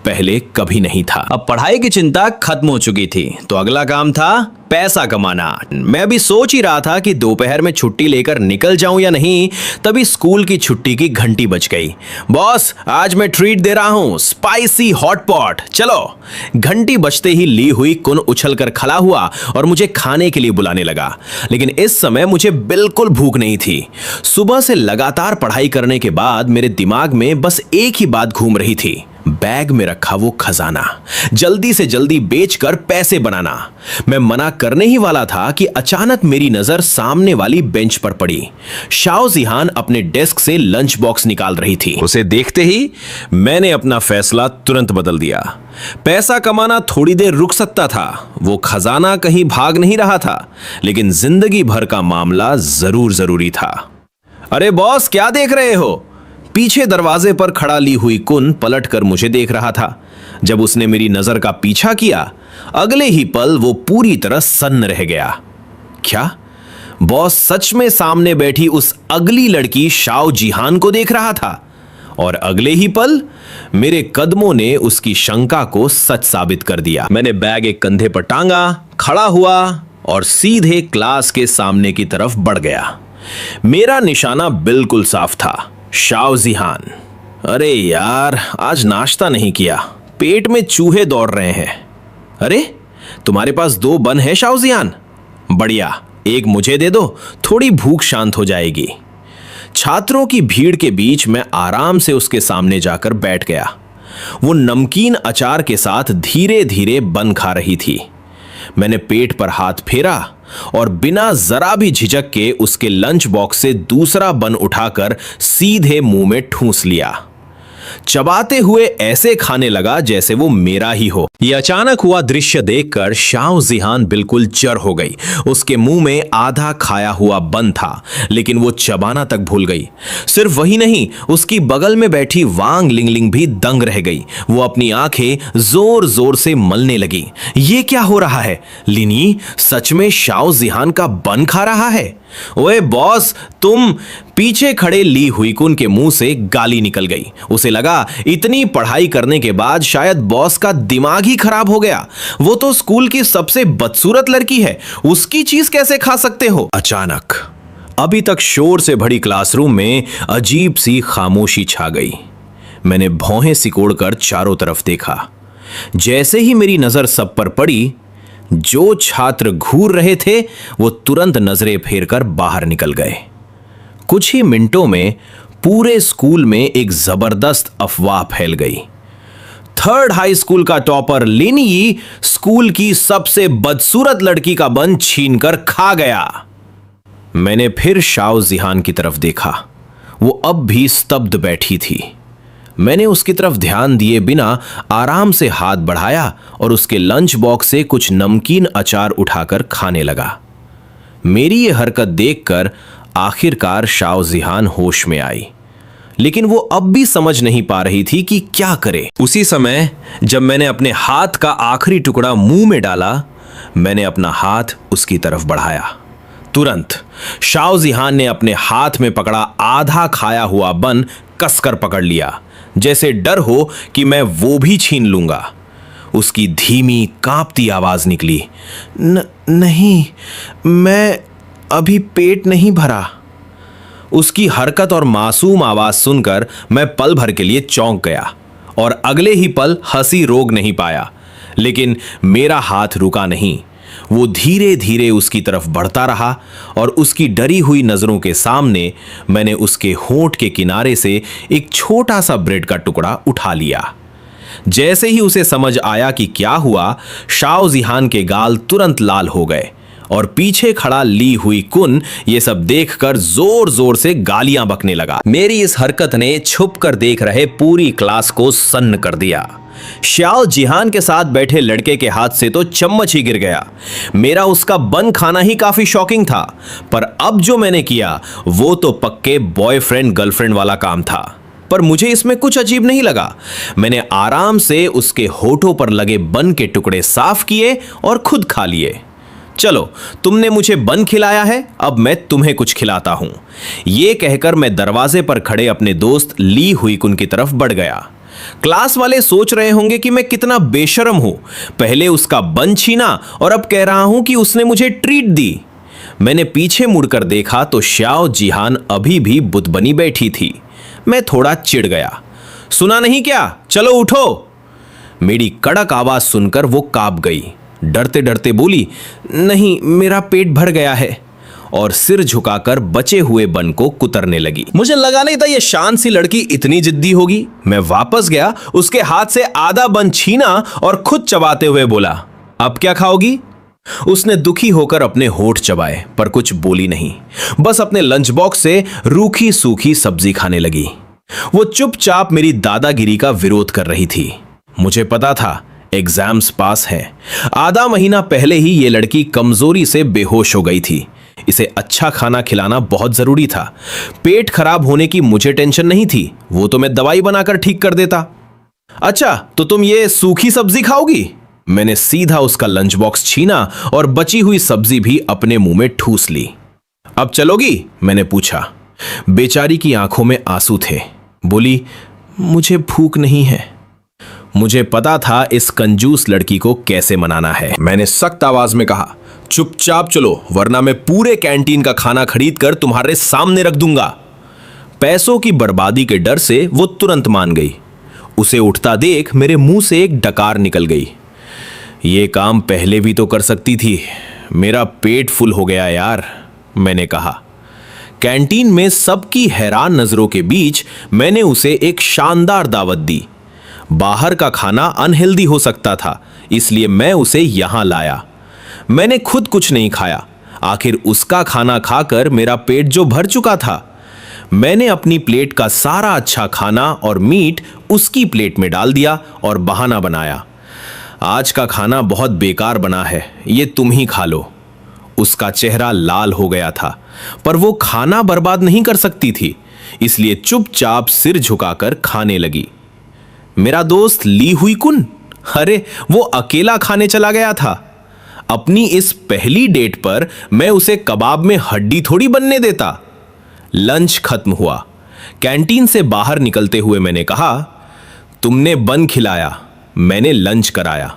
पहले कभी नहीं था। अब पढ़ाई की चिंता खत्म हो चुकी थी, तो अगला काम था पैसा कमाना। मैं भी सोच ही रहा था कि दोपहर में छुट्टी लेकर निकल जाऊं या नहीं, तभी स्कूल की छुट्टी की घंटी बज गई। बॉस, आज मैं ट्रीट दे रहा हूं, स्पाइसी हॉट पॉट, चलो। घंटी बजते ही ली हुई कुन उछलकर खड़ा हुआ और मुझे खाने के लिए बुलाने लगा। लेकिन इस समय मुझे बिल्कुल भूख नहीं थी। सुबह से लगातार पढ़ाई करने के बाद मेरे दिमाग में बस एक ही बात घूम रही थी, बैग में रखा वो खजाना जल्दी से जल्दी बेचकर पैसे बनाना। मैं मना करने ही वाला था कि अचानक मेरी नजर सामने वाली बेंच पर पड़ी। शाओ जिहान अपने डेस्क से लंच बॉक्स निकाल रही थी। उसे देखते ही मैंने अपना फैसला तुरंत बदल दिया। पैसा कमाना थोड़ी देर रुक सकता था, वो खजाना कहीं भाग नहीं रहा था, लेकिन जिंदगी भर का मामला जरूर जरूरी था। अरे बॉस, क्या देख रहे हो? पीछे दरवाजे पर खड़ा ली हुई कुन पलटकर मुझे देख रहा था। जब उसने मेरी नजर का पीछा किया, अगले ही पल वो पूरी तरह सन्न रह गया। क्या बॉस सच में सामने बैठी उस अगली लड़की शाओ जिहान को देख रहा था? और अगले ही पल मेरे कदमों ने उसकी शंका को सच साबित कर दिया। मैंने बैग एक कंधे पर टांगा, खड़ा हुआ और सीधे क्लास के सामने की तरफ बढ़ गया। मेरा निशाना बिल्कुल साफ था, शाओ जिहान। अरे यार, आज नाश्ता नहीं किया, पेट में चूहे दौड़ रहे हैं। अरे तुम्हारे पास 2 बन है शाओ जिहान? बढ़िया, एक मुझे दे दो, थोड़ी भूख शांत हो जाएगी। छात्रों की भीड़ के बीच मैं आराम से उसके सामने जाकर बैठ गया। वो नमकीन अचार के साथ धीरे धीरे बन खा रही थी। मैंने पेट पर हाथ फेरा और बिना जरा भी झिझक के उसके लंच बॉक्स से दूसरा बन उठाकर सीधे मुंह में ठूंस लिया। चबाते हुए ऐसे खाने लगा जैसे वो मेरा ही हो। यह अचानक हुआ दृश्य देखकर शाओ जिहान बिल्कुल चर हो गई। उसके मुंह में आधा खाया हुआ बन था, लेकिन वो चबाना तक भूल गई। सिर्फ वही नहीं, उसकी बगल में बैठी वांग लिंगलिंग भी दंग रह गई। वो अपनी आंखें जोर जोर से मलने लगी। ये क्या हो रहा है? लिनी सच में शाओ जिहान का बन खा रहा है? ओए बॉस, तुम! पीछे खड़े ली हुई कुन के मुंह से गाली निकल गई। उसे लगा इतनी पढ़ाई करने के बाद शायद बॉस का दिमाग ही खराब हो गया। वो तो स्कूल की सबसे बदसूरत लड़की है, उसकी चीज कैसे खा सकते हो? अचानक अभी तक शोर से भरी क्लासरूम में अजीब सी खामोशी छा गई। मैंने भौहें सिकोड़कर चारों तरफ देखा। जैसे ही मेरी नजर सब पर पड़ी, जो छात्र घूर रहे थे वो तुरंत नजरें फेरकर बाहर निकल गए। कुछ ही मिनटों में पूरे स्कूल में एक जबरदस्त अफवाह फैल गई। 3rd हाई स्कूल का टॉपर लिनी स्कूल की सबसे बदसूरत लड़की का बन छीनकर खा गया। मैंने फिर शाओ जिहान की तरफ देखा। वो अब भी स्तब्ध बैठी थी। मैंने उसकी तरफ ध्यान दिए बिना आराम से हाथ बढ़ाया और उसके लंच बॉक्स से कुछ नमकीन अचार उठाकर खाने लगा। मेरी ये हरकत देखकर आखिरकार शाओ जिहान होश में आई, लेकिन वो अब भी समझ नहीं पा रही थी कि क्या करे। उसी समय जब मैंने अपने हाथ का आखिरी टुकड़ा मुंह में डाला, मैंने अपना हाथ उसकी तरफ बढ़ाया। तुरंत शाओ जिहान ने अपने हाथ में पकड़ा आधा खाया हुआ बन कसकर पकड़ लिया, जैसे डर हो कि मैं वो भी छीन लूंगा। उसकी धीमी कांपती आवाज निकली, नहीं, मैं अभी पेट नहीं भरा। उसकी हरकत और मासूम आवाज सुनकर मैं पल भर के लिए चौंक गया और अगले ही पल हंसी रोक नहीं पाया। लेकिन मेरा हाथ रुका नहीं। वो धीरे धीरे उसकी तरफ बढ़ता रहा और उसकी डरी हुई नजरों के सामने मैंने उसके होंठ के किनारे से एक छोटा सा ब्रेड का टुकड़ा उठा लिया। जैसे ही उसे समझ आया कि क्या हुआ, शाओ जिहान के गाल तुरंत लाल हो गए और पीछे खड़ा ली हुई कुन ये सब देखकर जोर जोर से गालियां बकने लगा। मेरी इस हरकत ने छुप कर देख रहे पूरी क्लास को सन्न कर दिया। शाओ जिहान के साथ बैठे लड़के के हाथ से तो चम्मच ही गिर गया। मेरा उसका बन खाना ही काफी शॉकिंग था, पर अब जो मैंने किया वो तो पक्के बॉयफ्रेंड गर्लफ्रेंड वाला काम था। पर मुझे इसमें कुछ अजीब नहीं लगा। मैंने आराम से उसके होठों पर लगे बन के टुकड़े साफ किए और खुद खा लिए। चलो, तुमने मुझे बन खिलाया है, अब मैं तुम्हें कुछ खिलाता हूं। यह कहकर मैं दरवाजे पर खड़े अपने दोस्त ली हुई कुन की तरफ बढ़ गया। क्लास वाले सोच रहे होंगे कि मैं कितना बेशर्म हूं। पहले उसका बन छीना और अब कह रहा हूं कि उसने मुझे ट्रीट दी। मैंने पीछे मुड़कर देखा तो श्याओ जिहान अभी भी बुत बनी बैठी थी। मैं थोड़ा चिढ़ गया। सुना नहीं क्या? चलो उठो। मेरी कड़क आवाज सुनकर वो कांप गई। डरते डरते बोली, नहीं, मेरा पेट भर गया है, और सिर झुकाकर बचे हुए बन को कुतरने लगी। मुझे लगा नहीं था ये शांत सी लड़की इतनी जिद्दी होगी। मैं वापस गया, उसके हाथ से आधा बन छीना और खुद चबाते हुए बोला, अब क्या खाओगी? उसने दुखी होकर अपने होठ चबाए पर कुछ बोली नहीं, बस अपने लंच बॉक्स से रूखी सूखी सब्जी खाने लगी। वो चुपचाप मेरी दादागिरी का विरोध कर रही थी। मुझे पता था एग्जाम्स पास है। आधा महीना पहले ही ये लड़की कमजोरी से बेहोश हो गई थी। इसे अच्छा खाना खिलाना बहुत जरूरी था। पेट खराब होने की मुझे टेंशन नहीं थी, वो तो मैं दवाई बनाकर ठीक कर देता। अच्छा, तो तुम ये सूखी सब्जी खाओगी? मैंने सीधा उसका लंच बॉक्स छीना और बची हुई सब्जी भी अपने मुंह में ठूस ली। अब चलोगी? मैंने पूछा। बेचारी की आंखों में आंसू थे। बोली, मुझे भूख नहीं है। मुझे पता था इस कंजूस लड़की को कैसे मनाना है। मैंने सख्त आवाज में कहा, चुपचाप चलो, वरना मैं पूरे कैंटीन का खाना खरीद कर तुम्हारे सामने रख दूंगा। पैसों की बर्बादी के डर से वो तुरंत मान गई। उसे उठता देख मेरे मुंह से एक डकार निकल गई। ये काम पहले भी तो कर सकती थी। मेरा पेट फुल हो गया यार, मैंने कहा। कैंटीन में सबकी हैरान नजरों के बीच मैंने उसे एक शानदार दावत दी। बाहर का खाना अनहेल्दी हो सकता था, इसलिए मैं उसे यहां लाया। मैंने खुद कुछ नहीं खाया। आखिर उसका खाना खाकर मेरा पेट जो भर चुका था। मैंने अपनी प्लेट का सारा अच्छा खाना और मीट उसकी प्लेट में डाल दिया और बहाना बनाया, आज का खाना बहुत बेकार बना है, ये तुम ही खा लो। उसका चेहरा लाल हो गया था, पर वो खाना बर्बाद नहीं कर सकती थी, इसलिए चुपचाप सिर झुकाकर खाने लगी। मेरा दोस्त ली हुई कुन, अरे वो अकेला खाने चला गया था। अपनी इस पहली डेट पर मैं उसे कबाब में हड्डी थोड़ी बनने देता। लंच खत्म हुआ। कैंटीन से बाहर निकलते हुए मैंने कहा, तुमने बन खिलाया, मैंने लंच कराया,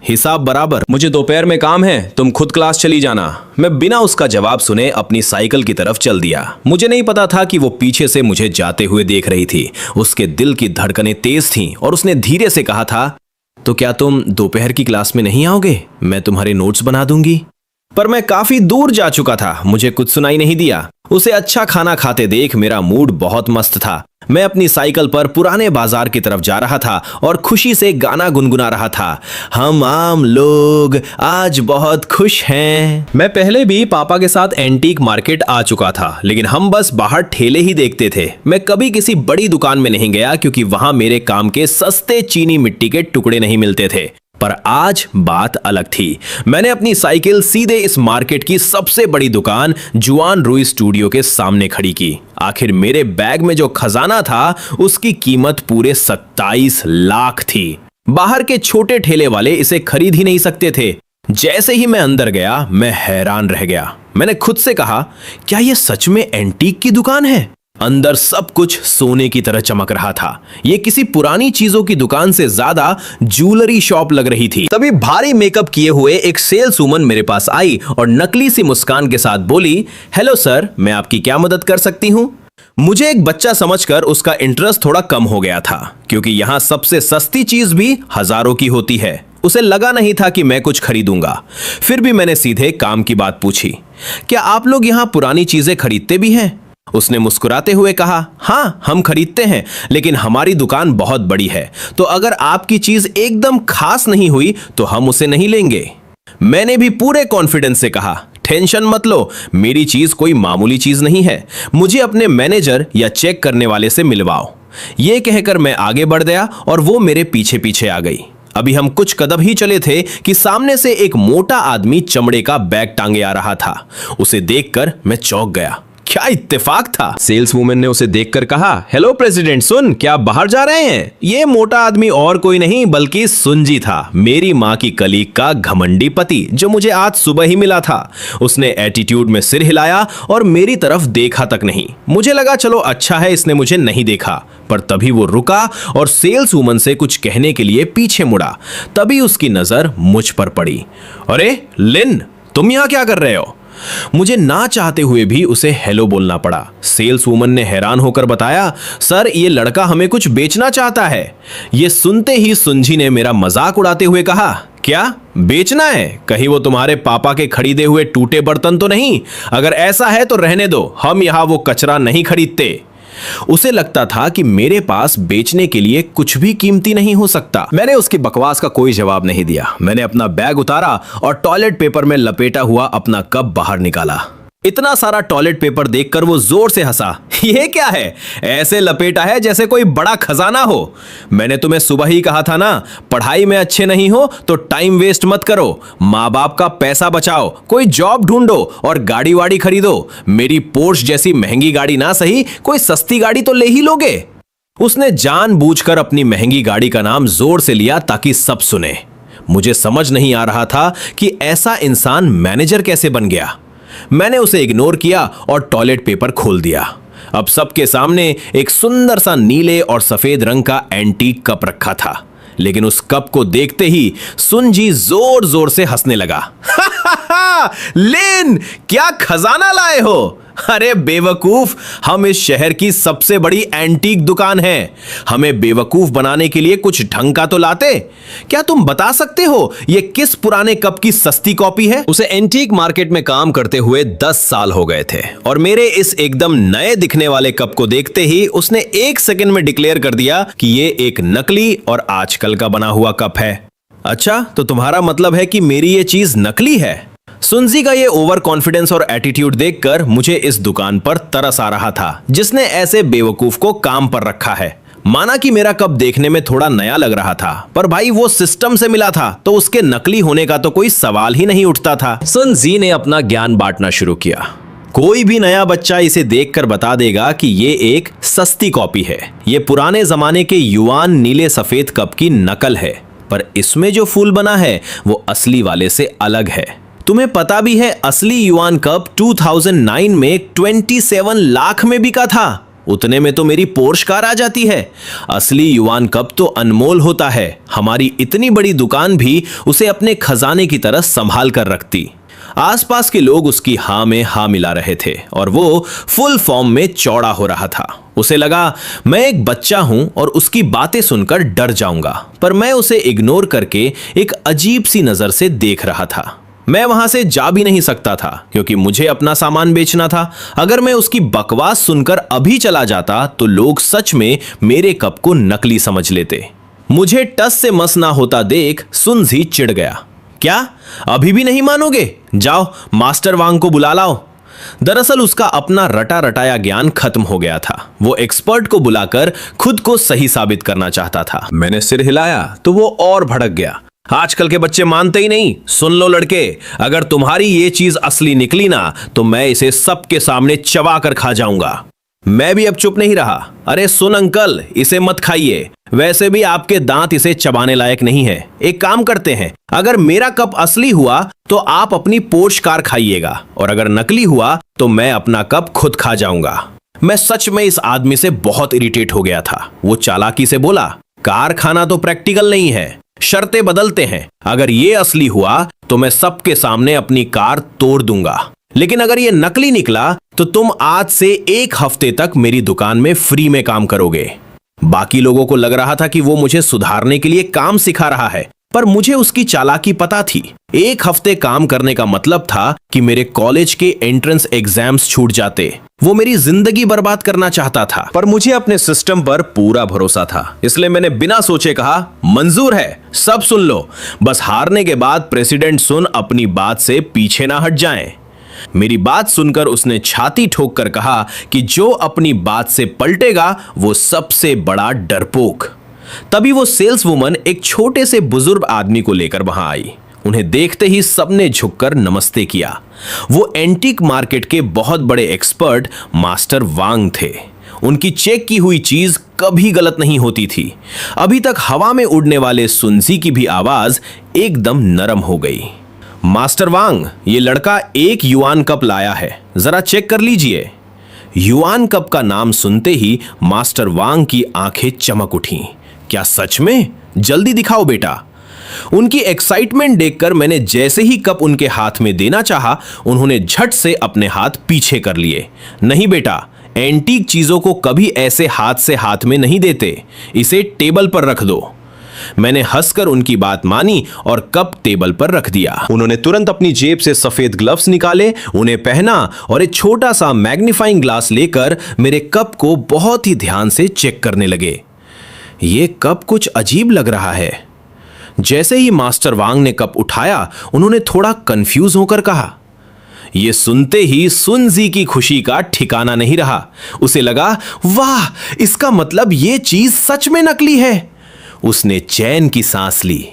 हिसाब बराबर। मुझे दोपहर में काम है, तुम खुद क्लास चली जाना। मैं बिना उसका जवाब सुने अपनी साइकिल की तरफ चल दिया। मुझे नहीं पता था कि वो पीछे से मुझे जाते हुए देख रही थी। उसके दिल की धड़कनें तेज थीं और उसने धीरे से कहा था, तो क्या तुम दोपहर की क्लास में नहीं आओगे? मैं तुम्हारे नोट्स बना दूंगी। पर मैं काफी दूर जा चुका था, मुझे कुछ सुनाई नहीं दिया। उसे अच्छा खाना खाते देख मेरा मूड बहुत मस्त था। मैं अपनी साइकिल पर पुराने बाजार की तरफ जा रहा था और खुशी से गाना गुनगुना रहा था, हम आम लोग आज बहुत खुश हैं। मैं पहले भी पापा के साथ एंटीक मार्केट आ चुका था, लेकिन हम बस बाहर ठेले ही देखते थे। मैं कभी किसी बड़ी दुकान में नहीं गया क्योंकि वहां मेरे काम के सस्ते चीनी मिट्टी के टुकड़े नहीं मिलते थे। पर आज बात अलग थी। मैंने अपनी साइकिल सीधे इस मार्केट की सबसे बड़ी दुकान जुआन रुई स्टूडियो के सामने खड़ी की। आखिर मेरे बैग में जो खजाना था उसकी कीमत पूरे 27 लाख थी। बाहर के छोटे ठेले वाले इसे खरीद ही नहीं सकते थे। जैसे ही मैं अंदर गया मैं हैरान रह गया। मैंने खुद से कहा, क्या यह सच में एंटीक की दुकान है? अंदर सब कुछ सोने की तरह चमक रहा था। यह किसी पुरानी चीजों की दुकान से ज्यादा ज्वेलरी शॉप लग रही थी। तभी भारी मेकअप किए हुए एक सेल्स वूमन मेरे पास आई और नकली सी मुस्कान के साथ बोली, हेलो सर, मैं आपकी क्या मदद कर सकती हूं? मुझे एक बच्चा समझकर उसका इंटरेस्ट थोड़ा कम हो गया था, क्योंकि यहां सबसे सस्ती चीज भी हजारों की होती है। उसे लगा नहीं था कि मैं कुछ खरीदूंगा। फिर भी मैंने सीधे काम की बात पूछी, क्या आप लोग यहां पुरानी चीजें खरीदते भी हैं? उसने मुस्कुराते हुए कहा, हाँ हम खरीदते हैं, लेकिन हमारी दुकान बहुत बड़ी है, तो अगर आपकी चीज एकदम खास नहीं हुई तो हम उसे नहीं लेंगे। मैंने भी पूरे कॉन्फिडेंस से कहा, टेंशन मत लो, मेरी चीज कोई मामूली चीज नहीं है, मुझे अपने मैनेजर या चेक करने वाले से मिलवाओ। यह कहकर मैं आगे बढ़ गया और वो मेरे पीछे पीछे आ गई। अभी हम कुछ कदम ही चले थे कि सामने से एक मोटा आदमी चमड़े का बैग टांगे आ रहा था। उसे देखकर मैं चौंक गया। क्या इत्तेफाक था। सेल्स वुमन ने उसे देखकर कहा, हेलो प्रेसिडेंट सुन, क्या आप बाहर जा रहे हैं? ये मोटा आदमी और कोई नहीं बल्कि सुनजी था, मेरी माँ की कलीग का घमंडी पति, जो मुझे आज सुबह ही मिला था। उसने एटीट्यूड में सिर हिलाया और मेरी तरफ देखा तक नहीं। मुझे लगा चलो अच्छा है इसने मुझे नहीं देखा, पर तभी वो रुका और सेल्स वुमन से कुछ कहने के लिए पीछे मुड़ा। तभी उसकी नजर मुझ पर पड़ी। अरे लिन, तुम यहां क्या कर रहे हो? मुझे ना चाहते हुए भी उसे हेलो बोलना पड़ा। सेल्स वुमन ने हैरान होकर बताया, सर ये लड़का हमें कुछ बेचना चाहता है। ये सुनते ही सुंजी ने मेरा मजाक उड़ाते हुए कहा, क्या बेचना है? कहीं वो तुम्हारे पापा के खरीदे हुए टूटे बर्तन तो नहीं? अगर ऐसा है तो रहने दो, हम यहां वो कचरा नहीं खरीदते। उसे लगता था कि मेरे पास बेचने के लिए कुछ भी कीमती नहीं हो सकता। मैंने उसकी बकवास का कोई जवाब नहीं दिया। मैंने अपना बैग उतारा और टॉयलेट पेपर में लपेटा हुआ अपना कप बाहर निकाला। इतना सारा टॉयलेट पेपर देखकर वो जोर से हंसा। ये क्या है? ऐसे लपेटा है जैसे कोई बड़ा खजाना हो। मैंने तुम्हें सुबह ही कहा था ना, पढ़ाई में अच्छे नहीं हो तो टाइम वेस्ट मत करो, माँ बाप का पैसा बचाओ, कोई जॉब ढूंढो और गाड़ी वाड़ी खरीदो। मेरी पोर्श जैसी महंगी गाड़ी ना सही, कोई सस्ती गाड़ी तो ले ही लोगे। उसने जानबूझकर अपनी महंगी गाड़ी का नाम जोर से लिया ताकि सब सुने। मुझे समझ नहीं आ रहा था कि ऐसा इंसान मैनेजर कैसे बन गया। मैंने उसे इग्नोर किया और टॉयलेट पेपर खोल दिया। अब सबके सामने एक सुंदर सा नीले और सफेद रंग का एंटीक कप रखा था, लेकिन उस कप को देखते ही सुनजी जोर जोर से हंसने लगा। लिन, क्या खजाना लाए हो? अरे बेवकूफ, हम इस शहर की सबसे बड़ी एंटीक दुकान है। हमें बेवकूफ बनाने के लिए कुछ ढंग का तो लाते। क्या तुम बता सकते हो ये किस पुराने कप की सस्ती कॉपी है? उसे एंटीक मार्केट में काम करते हुए 10 साल हो गए थे और मेरे इस एकदम नए दिखने वाले कप को देखते ही उसने 1 सेकंड में डिक्लेयर कर दिया कि ये एक नकली और आजकल का बना हुआ कप है। अच्छा, तो तुम्हारा मतलब है कि मेरी ये चीज नकली है? सुनजी का ये ओवर कॉन्फिडेंस और एटीट्यूड देखकर मुझे इस दुकान पर तरस आ रहा था जिसने ऐसे बेवकूफ को काम पर रखा है। माना कि मेरा कप देखने में थोड़ा नया लग रहा था, पर भाई वो सिस्टम से मिला था तो उसके नकली होने का तो कोई सवाल ही नहीं उठता था। सुनजी ने अपना ज्ञान बांटना शुरू किया। कोई भी नया बच्चा इसे देखकर बता देगा कि ये एक सस्ती कॉपी है। ये पुराने जमाने के युआन नीले सफेद कप की नकल है, पर इसमें जो फूल बना है वो असली वाले से अलग है। तुम्हें पता भी है असली युआन कप 2009 में 27 लाख में बिका था। उतने में तो मेरी पोर्श कार आ जाती है। असली युआन कप तो अनमोल होता है। हमारी इतनी बड़ी दुकान भी उसे अपने खजाने की तरह संभाल कर रखती। आसपास के लोग उसकी हाँ में हाँ मिला रहे थे और वो फुल फॉर्म में चौड़ा हो रहा था। उसे लगा मैं एक बच्चा हूं और उसकी बातें सुनकर डर जाऊंगा, पर मैं उसे इग्नोर करके एक अजीब सी नजर से देख रहा था। मैं वहां से जा भी नहीं सकता था क्योंकि मुझे अपना सामान बेचना था। अगर मैं उसकी बकवास सुनकर अभी चला जाता तो लोग सच में मेरे कप को नकली समझ लेते। मुझे टस से मस ना होता देख सुनजी चिढ़ गया। क्या अभी भी नहीं मानोगे? जाओ मास्टर वांग को बुला लाओ। दरअसल उसका अपना रटा रटाया ज्ञान खत्म हो गया था। वो एक्सपर्ट को बुलाकर खुद को सही साबित करना चाहता था। मैंने सिर हिलाया तो वो और भड़क गया। आजकल के बच्चे मानते ही नहीं। सुन लो लड़के, अगर तुम्हारी ये चीज असली निकली ना तो मैं इसे सबके सामने चबा कर खा जाऊंगा। मैं भी अब चुप नहीं रहा। अरे सुन अंकल, इसे मत खाइए, वैसे भी आपके दांत इसे चबाने लायक नहीं है। एक काम करते हैं, अगर मेरा कप असली हुआ तो आप अपनी पोर्श कार खाइएगा और अगर नकली हुआ तो मैं अपना कप खुद खा जाऊंगा। मैं सच में इस आदमी से बहुत इरिटेट हो गया था। वो चालाकी से बोला, कार खाना तो प्रैक्टिकल नहीं है, शर्तें बदलते हैं। अगर ये असली हुआ तो मैं सबके सामने अपनी कार तोड़ दूंगा, लेकिन अगर ये नकली निकला तो तुम आज से 1 हफ्ते तक मेरी दुकान में फ्री में काम करोगे। बाकी लोगों को लग रहा था कि वो मुझे सुधारने के लिए काम सिखा रहा है, पर मुझे उसकी चालाकी पता थी। 1 हफ्ते काम करने का मतलब था कि मेरे कॉलेज के एंट्रेंस एग्जाम्स छूट जाते। वो मेरी जिंदगी बर्बाद करना चाहता था, पर मुझे अपने सिस्टम पर पूरा भरोसा था। इसलिए मैंने बिना सोचे कहा, मंजूर है, सब सुन लो। बस हारने के बाद प्रेसिडेंट सुन अपनी बात से पीछे ना हट जाएं। मेरी बात सुनकर उसने छाती ठोक कर कहा कि जो अपनी बात से पलटेगा वो सबसे बड़ा डरपोक। तभी वो सेल्स वुमन एक छोटे से बुजुर्ग आदमी को लेकर वहां आई। उन्हें देखते ही सबने झुककर नमस्ते किया। वो एंटीक मार्केट के बहुत बड़े एक्सपर्ट मास्टर वांग थे। उनकी चेक की हुई चीज कभी गलत नहीं होती थी। अभी तक हवा में उड़ने वाले सुनजी की भी आवाज एकदम नरम हो गई। मास्टर वांग, ये लड़का 1 युआन कप लाया है, जरा चेक कर लीजिए। युआन कप का नाम सुनते ही मास्टर वांग की आंखें चमक उठीं। क्या सच में? जल्दी दिखाओ बेटा। उनकी एक्साइटमेंट देखकर मैंने जैसे ही कप उनके हाथ में देना चाहा, उन्होंने झट से अपने हाथ पीछे कर लिए। नहीं बेटा, एंटीक चीजों को कभी ऐसे हाथ में नहीं देते, इसे टेबल पर रख दो। मैंने हंसकर उनकी बात मानी और कप टेबल पर रख दिया। उन्होंने तुरंत अपनी जेब से सफेद ग्लव्स निकाले, उन्हें पहना और एक छोटा सा मैग्नीफाइंग ग्लास लेकर मेरे कप को बहुत ही ध्यान से चेक करने लगे। ये कप कुछ अजीब लग रहा है। जैसे ही मास्टर वांग ने कप उठाया, उन्होंने थोड़ा कंफ्यूज होकर कहा। ये सुनते ही सुनजी की खुशी का ठिकाना नहीं रहा। उसे लगा, वाह, इसका मतलब ये चीज सच में नकली है। उसने चैन की सांस ली।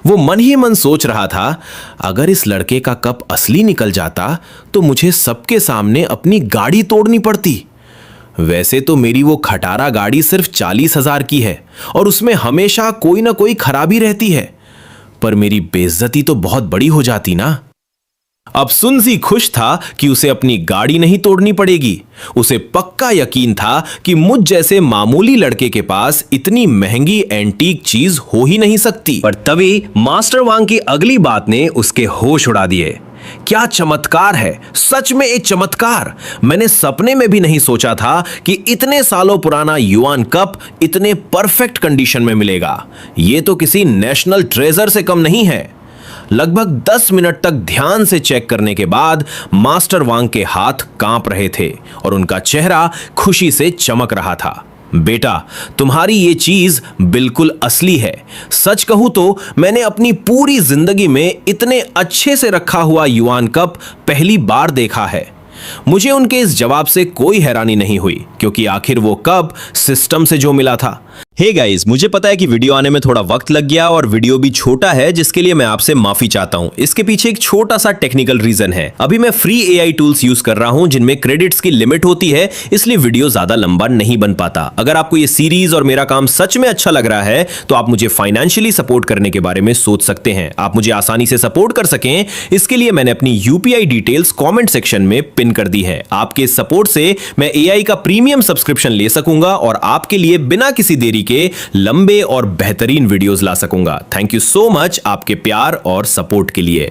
वो मन ही मन सोच रहा था, अगर इस लड़के का कप असली निकल जाता तो मुझे सबके सामने अपनी गाड़ी तोड़नी पड़ती। वैसे तो मेरी वो खटारा गाड़ी सिर्फ 40,000 की है और उसमें हमेशा कोई ना कोई खराबी रहती है, पर मेरी बेइज्जती तो बहुत बड़ी हो जाती ना। अब सुनजी खुश था कि उसे अपनी गाड़ी नहीं तोड़नी पड़ेगी। उसे पक्का यकीन था कि मुझ जैसे मामूली लड़के के पास इतनी महंगी एंटीक चीज हो ही नहीं सकती। पर तभी मास्टर वांग की अगली बात ने उसके होश उड़ा दिए। क्या चमत्कार है, सच में एक चमत्कार। मैंने सपने में भी नहीं सोचा था कि इतने सालों पुराना युआन कप इतने परफेक्ट कंडीशन में मिलेगा। यह तो किसी नेशनल ट्रेजर से कम नहीं है। लगभग 10 मिनट तक ध्यान से चेक करने के बाद मास्टर वांग के हाथ कांप रहे थे और उनका चेहरा खुशी से चमक रहा था। बेटा, तुम्हारी ये चीज बिल्कुल असली है। सच कहूं तो मैंने अपनी पूरी जिंदगी में इतने अच्छे से रखा हुआ युआन कप पहली बार देखा है। मुझे उनके इस जवाब से कोई हैरानी नहीं हुई, क्योंकि आखिर वो कप सिस्टम से जो मिला था। हे गाइस, मुझे पता है कि वीडियो आने में थोड़ा वक्त लग गया और वीडियो भी छोटा है, जिसके लिए मैं आपसे माफी चाहता हूं। इसके पीछे एक छोटा सा टेक्निकल रीजन है। अभी मैं फ्री एआई टूल्स यूज कर रहा हूं जिनमें क्रेडिट्स की लिमिट होती है, इसलिए वीडियो ज्यादा लंबा नहीं बन पाता। अगर आपको ये सीरीज और मेरा काम सच में अच्छा लग रहा है तो आप मुझे फाइनेंशियली सपोर्ट करने के बारे में सोच सकते हैं। आप मुझे आसानी से सपोर्ट कर सकें, इसके लिए मैंने अपनी यूपीआई डिटेल्स कॉमेंट सेक्शन में पिन कर दी है। आपके सपोर्ट से मैं एआई का प्रीमियम सब्सक्रिप्शन ले सकूंगा और आपके लिए बिना किसी देरी के लंबे और बेहतरीन वीडियोस ला सकूंगा। थैंक यू सो मच आपके प्यार और सपोर्ट के लिए।